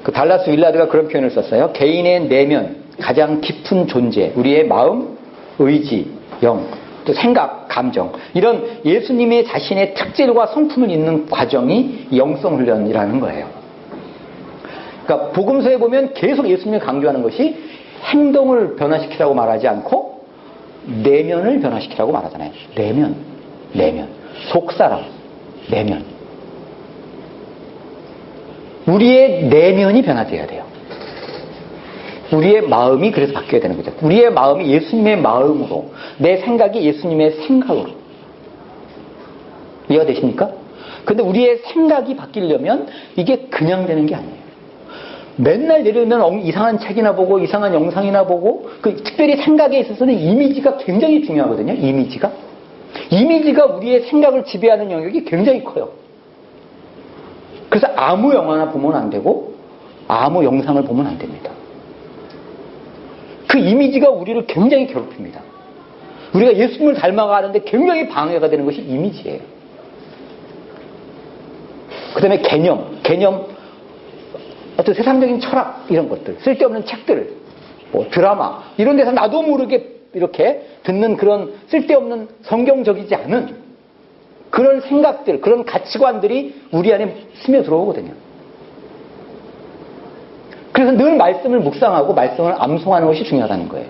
그 달라스 윌라드가 그런 표현을 썼어요. 개인의 내면 가장 깊은 존재, 우리의 마음, 의지, 영, 또 생각, 감정 이런 예수님의 자신의 특질과 성품을 잇는 과정이 영성훈련이라는 거예요. 그러니까 복음서에 보면 계속 예수님을 강조하는 것이 행동을 변화시키라고 말하지 않고 내면을 변화시키라고 말하잖아요. 내면, 속사람, 내면. 우리의 내면이 변화되어야 돼요. 우리의 마음이 그래서 바뀌어야 되는 거죠. 우리의 마음이 예수님의 마음으로, 내 생각이 예수님의 생각으로. 이해가 되십니까? 근데 우리의 생각이 바뀌려면 이게 그냥 되는 게 아니에요. 맨날 예를 들면 이상한 책이나 보고 이상한 영상이나 보고 특별히 생각에 있어서는 이미지가 굉장히 중요하거든요. 이미지가 우리의 생각을 지배하는 영역이 굉장히 커요. 그래서 아무 영화나 보면 안 되고 아무 영상을 보면 안 됩니다. 그 이미지가 우리를 굉장히 괴롭힙니다. 우리가 예수님을 닮아가는데 굉장히 방해가 되는 것이 이미지예요. 그 다음에 개념, 어떤 세상적인 철학, 이런 것들, 쓸데없는 책들, 뭐 드라마, 이런 데서 나도 모르게 이렇게 듣는 그런 쓸데없는 성경적이지 않은 그런 생각들, 그런 가치관들이 우리 안에 스며 들어오거든요. 그래서 늘 말씀을 묵상하고 말씀을 암송하는 것이 중요하다는 거예요.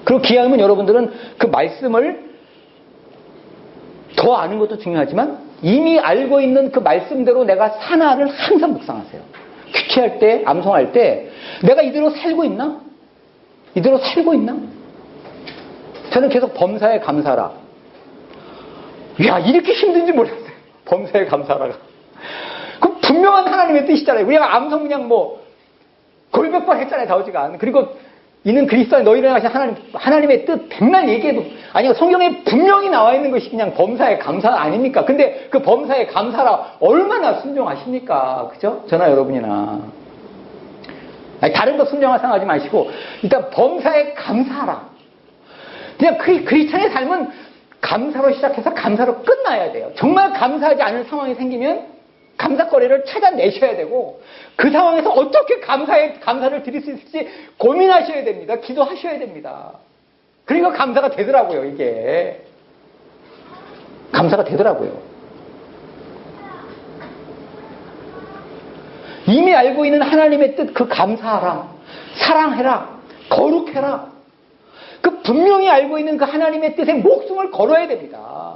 그리고 기왕이면 여러분들은 그 말씀을 더 아는 것도 중요하지만 이미 알고 있는 그 말씀대로 내가 사나를 항상 묵상하세요. 큐티할 때, 암송할 때 내가 이대로 살고 있나? 이대로 살고 있나? 저는 계속 범사에 감사라. 야, 이렇게 힘든지 몰랐어요. 범사에 감사라가. 그 분명한 하나님의 뜻이잖아요. 우리가 암송 그냥 뭐 거의 몇 번 했잖아요. 다우지가. 그리고 이는 그리스도 안에 너희를 향하신 하나님의 뜻 백날 얘기해도 아니 성경에 분명히 나와 있는 것이 그냥 범사에 감사 아닙니까? 근데 그 범사에 감사라 얼마나 순종하십니까? 그죠? 저나 여러분이나. 아니, 다른 거 순종할 생각하지 마시고 일단 범사에 감사하라. 그냥 크리스찬의 삶은 감사로 시작해서 감사로 끝나야 돼요. 정말 감사하지 않은 상황이 생기면 감사거리를 찾아내셔야 되고 그 상황에서 어떻게 감사를 드릴 수 있을지 고민하셔야 됩니다. 기도하셔야 됩니다. 그러니까 감사가 되더라고요. 이게 감사가 되더라고요. 이미 알고 있는 하나님의 뜻 그 감사하라, 사랑해라, 거룩해라. 그 분명히 알고 있는 그 하나님의 뜻에 목숨을 걸어야 됩니다.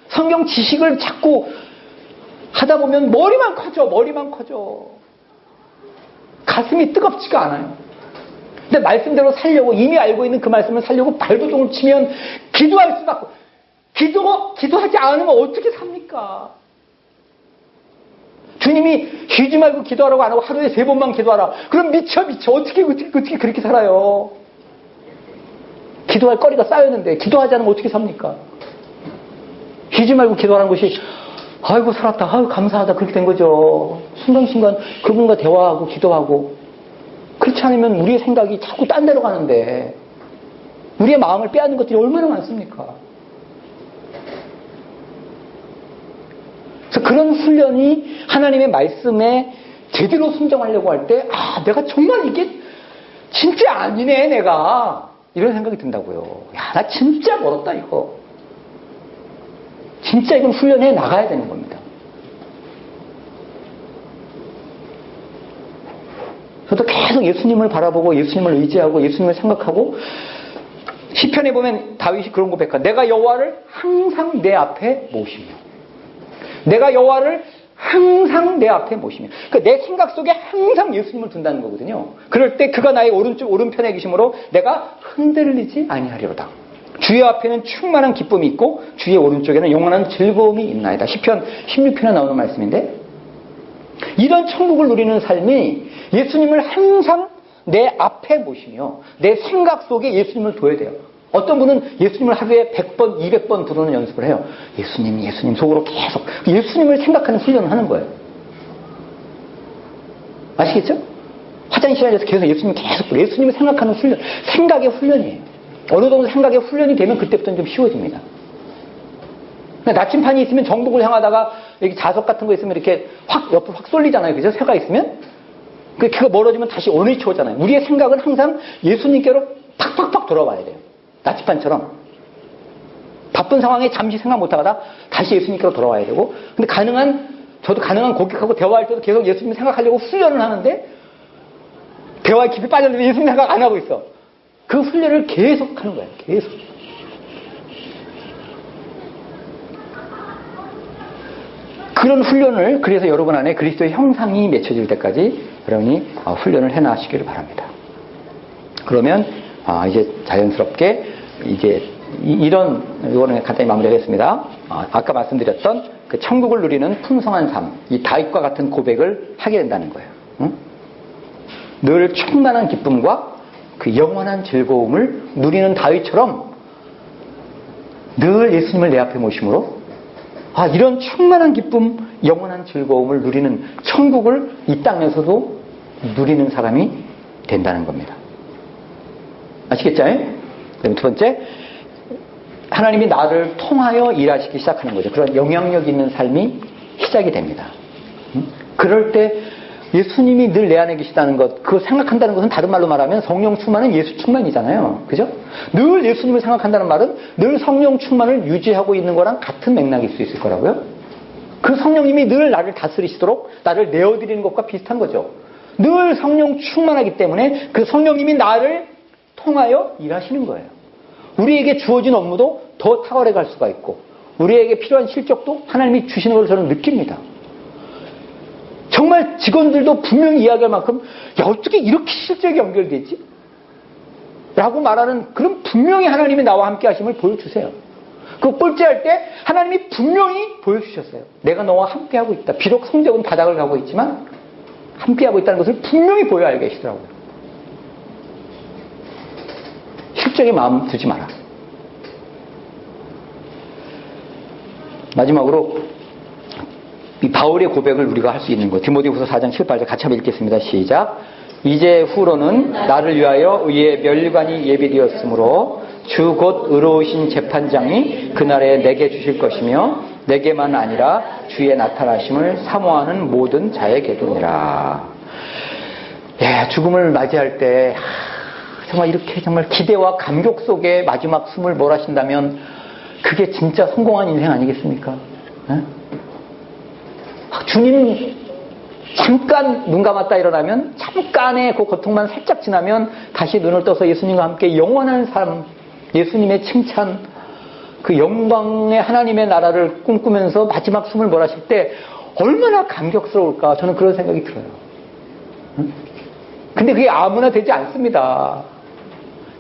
성경 지식을 자꾸 하다 보면 머리만 커져. 가슴이 뜨겁지가 않아요. 근데 말씀대로 살려고 이미 알고 있는 그 말씀을 살려고 발버둥을 치면 기도할 수밖에. 기도하지 않으면 어떻게 삽니까? 주님이 쉬지 말고 기도하라고 안 하고 하루에 3번만 기도하라. 그럼 미쳐. 어떻게 그렇게 살아요? 기도할 거리가 쌓였는데 기도하지 않으면 어떻게 삽니까? 쉬지 말고 기도하라는 것이 아이고 살았다. 아이고 감사하다. 그렇게 된 거죠. 순간순간 그분과 대화하고 기도하고 그렇지 않으면 우리의 생각이 자꾸 딴 데로 가는데 우리의 마음을 빼앗는 것들이 얼마나 많습니까? 그래서 그런 훈련이 하나님의 말씀에 제대로 순종하려고 할 때 내가 정말 이게 진짜 아니네 내가 이런 생각이 든다고요. 야, 나 진짜 멀었다 이거. 진짜 이건 훈련해 나가야 되는 겁니다. 저도 계속 예수님을 바라보고 예수님을 의지하고 예수님을 생각하고 시편에 보면 다윗이 그런 고백한 내가 여호와를 항상 내 앞에 모시며 내가 여호와를 항상 내 앞에 모시며 그러니까 내 생각 속에 항상 예수님을 둔다는 거거든요. 그럴 때 그가 나의 오른편에 계심으로 내가 흔들리지 아니하리로다. 주의 앞에는 충만한 기쁨이 있고 주의 오른쪽에는 영원한 즐거움이 있나이다. 시편 16편에 나오는 말씀인데 이런 천국을 누리는 삶이 예수님을 항상 내 앞에 모시며 내 생각 속에 예수님을 둬야 돼요. 어떤 분은 예수님을 하루에 100번, 200번 부르는 연습을 해요. 예수님 속으로 계속 예수님을 생각하는 훈련을 하는 거예요. 아시겠죠? 화장실에 앉아서 계속 예수님을 생각하는 훈련, 생각의 훈련이에요. 어느 정도 생각의 훈련이 되면 그때부터는 좀 쉬워집니다. 나침판이 있으면 정복을 향하다가 여기 자석 같은 거 있으면 이렇게 옆으로 확 쏠리잖아요. 그죠? 새가 있으면. 그거 멀어지면 다시 원위치 오잖아요. 우리의 생각은 항상 예수님께로 팍팍팍 돌아와야 돼요. 나침판처럼. 바쁜 상황에 잠시 생각 못하다가 다시 예수님께로 돌아와야 되고. 근데 저도 가능한 고객하고 대화할 때도 계속 예수님 생각하려고 훈련을 하는데 대화에 깊이 빠졌는데 예수님 생각 안 하고 있어. 그 훈련을 계속 하는 거예요. 계속. 그런 훈련을 그래서 여러분 안에 그리스도의 형상이 맺혀질 때까지 여러분이 훈련을 해나가시기를 바랍니다. 그러면 이제 자연스럽게 이제 이거는 간단히 마무리하겠습니다. 아까 말씀드렸던 그 천국을 누리는 풍성한 삶, 이 다윗과 같은 고백을 하게 된다는 거예요. 응? 늘 충만한 기쁨과 그 영원한 즐거움을 누리는 다윗처럼 늘 예수님을 내 앞에 모심으로 이런 충만한 기쁨, 영원한 즐거움을 누리는 천국을 이 땅에서도 누리는 사람이 된다는 겁니다. 아시겠죠? 그럼 두 번째, 하나님이 나를 통하여 일하시기 시작하는 거죠. 그런 영향력 있는 삶이 시작이 됩니다. 그럴 때 예수님이 늘 내 안에 계시다는 것, 그거 생각한다는 것은 다른 말로 말하면 성령 충만은 예수 충만이잖아요. 그죠? 늘 예수님을 생각한다는 말은 늘 성령 충만을 유지하고 있는 거랑 같은 맥락일 수 있을 거라고요. 그 성령님이 늘 나를 다스리시도록 나를 내어드리는 것과 비슷한 거죠. 늘 성령 충만하기 때문에 그 성령님이 나를 통하여 일하시는 거예요. 우리에게 주어진 업무도 더 탁월해 갈 수가 있고 우리에게 필요한 실적도 하나님이 주시는 걸 저는 느낍니다. 정말 직원들도 분명히 이야기할 만큼 야, 어떻게 이렇게 실적이 연결되지? 라고 말하는 그런 분명히 하나님이 나와 함께 하심을 보여주세요. 그 꼴찌할 때 하나님이 분명히 보여주셨어요. 내가 너와 함께하고 있다. 비록 성적은 바닥을 가고 있지만 함께하고 있다는 것을 분명히 보여 알게 계시더라고요. 실적에 마음 두지 마라. 마지막으로 이 바울의 고백을 우리가 할 수 있는 것. 디모데후서 4장 7, 8절 같이 한번 읽겠습니다. 시작. 이제 후로는 나를 위하여 의의 멸관이 예비되었으므로 주 곧 의로우신 재판장이 그날에 내게 주실 것이며 내게만 아니라 주의 나타나심을 사모하는 모든 자에게도니라. 예, 죽음을 맞이할 때 정말 이렇게 정말 기대와 감격 속에 마지막 숨을 몰아신다면 그게 진짜 성공한 인생 아니겠습니까? 예? 주님 잠깐 눈 감았다 일어나면 잠깐의 그 고통만 살짝 지나면 다시 눈을 떠서 예수님과 함께 영원한 삶, 예수님의 칭찬, 그 영광의 하나님의 나라를 꿈꾸면서 마지막 숨을 몰아쉴 때 얼마나 감격스러울까 저는 그런 생각이 들어요. 근데 그게 아무나 되지 않습니다.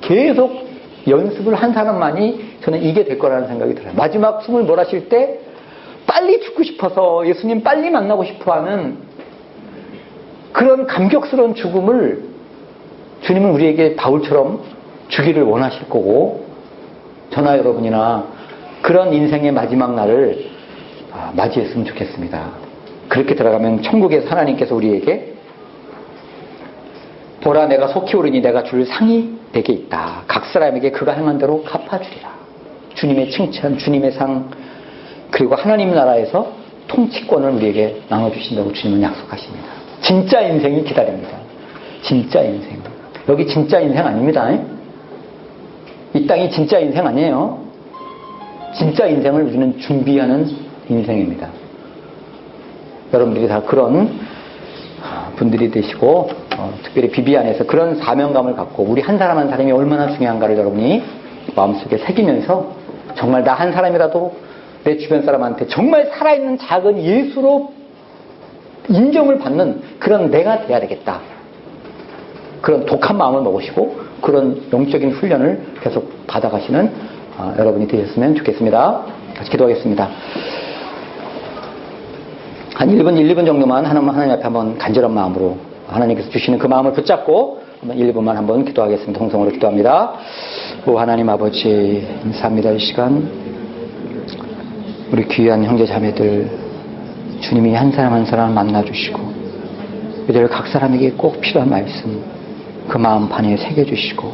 계속 연습을 한 사람만이 저는 이게 될 거라는 생각이 들어요. 마지막 숨을 몰아쉴 때 빨리 죽고 싶어서 예수님 빨리 만나고 싶어하는 그런 감격스러운 죽음을 주님은 우리에게 바울처럼 주기를 원하실 거고 저나 여러분이나 그런 인생의 마지막 날을 맞이했으면 좋겠습니다. 그렇게 들어가면 천국에서 하나님께서 우리에게 보라 내가 속히 오르니 내가 줄 상이 내게 있다. 각 사람에게 그가 행한 대로 갚아주리라. 주님의 칭찬, 주님의 상 그리고 하나님 나라에서 통치권을 우리에게 나눠주신다고 주님은 약속하십니다. 진짜 인생이 기다립니다. 진짜 인생. 여기 진짜 인생 아닙니다. 이 땅이 진짜 인생 아니에요. 진짜 인생을 우리는 준비하는 인생입니다. 여러분들이 다 그런 분들이 되시고 특별히 비비 안에서 그런 사명감을 갖고 우리 한 사람 한 사람이 얼마나 중요한가를 여러분이 마음속에 새기면서 정말 나 한 사람이라도 내 주변 사람한테 정말 살아있는 작은 예수로 인정을 받는 그런 내가 돼야 되겠다. 그런 독한 마음을 먹으시고 그런 영적인 훈련을 계속 받아가시는 여러분이 되셨으면 좋겠습니다. 같이 기도하겠습니다. 한 1분 정도만 하나님 앞에 한번 간절한 마음으로 하나님께서 주시는 그 마음을 붙잡고 한번 1분만 한번 기도하겠습니다. 통성으로 기도합니다. 오 하나님 아버지 감사합니다. 이 시간 우리 귀한 형제 자매들 주님이 한 사람 한 사람 만나주시고 이들 각 사람에게 꼭 필요한 말씀 그 마음판에 새겨주시고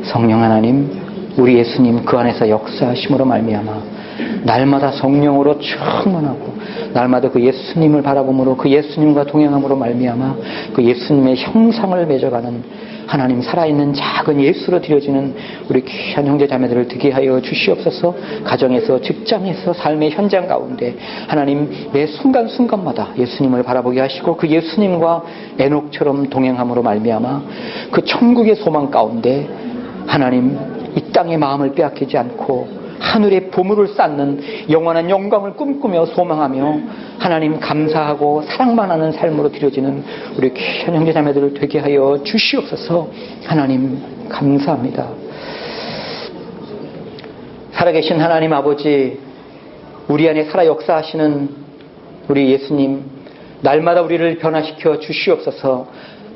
성령 하나님 우리 예수님 그 안에서 역사하심으로 말미암아 날마다 성령으로 충만하고 날마다 그 예수님을 바라봄으로 그 예수님과 동행함으로 말미암아 그 예수님의 형상을 맺어가는 하나님 살아있는 작은 예수로 드려지는 우리 귀한 형제 자매들을 되게 하여 주시옵소서. 가정에서 직장에서 삶의 현장 가운데 하나님 매 순간순간마다 예수님을 바라보게 하시고 그 예수님과 에녹처럼 동행함으로 말미암아 그 천국의 소망 가운데 하나님 이 땅의 마음을 빼앗기지 않고 하늘의 보물을 쌓는 영원한 영광을 꿈꾸며 소망하며 하나님 감사하고 사랑만 하는 삶으로 드려지는 우리 귀한 형제자매들을 되게 하여 주시옵소서. 하나님 감사합니다. 살아계신 하나님 아버지 우리 안에 살아 역사하시는 우리 예수님 날마다 우리를 변화시켜 주시옵소서.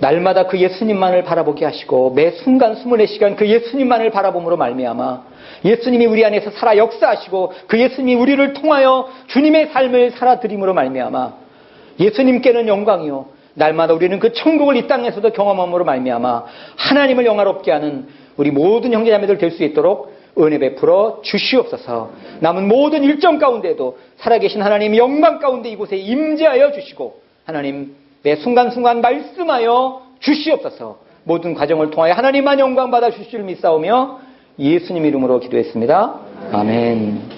날마다 그 예수님만을 바라보게 하시고 매 순간 24시간 그 예수님만을 바라봄으로 말미암아 예수님이 우리 안에서 살아 역사하시고 그 예수님이 우리를 통하여 주님의 삶을 살아드림으로 말미암아 예수님께는 영광이요 날마다 우리는 그 천국을 이 땅에서도 경험함으로 말미암아 하나님을 영화롭게 하는 우리 모든 형제자매들 될 수 있도록 은혜 베풀어 주시옵소서. 남은 모든 일정 가운데도 살아계신 하나님 영광 가운데 이곳에 임재하여 주시고 하나님 매 순간순간 말씀하여 주시옵소서. 모든 과정을 통하여 하나님만 영광 받아 주실 줄 믿사오며 예수님 이름으로 기도했습니다. 아멘.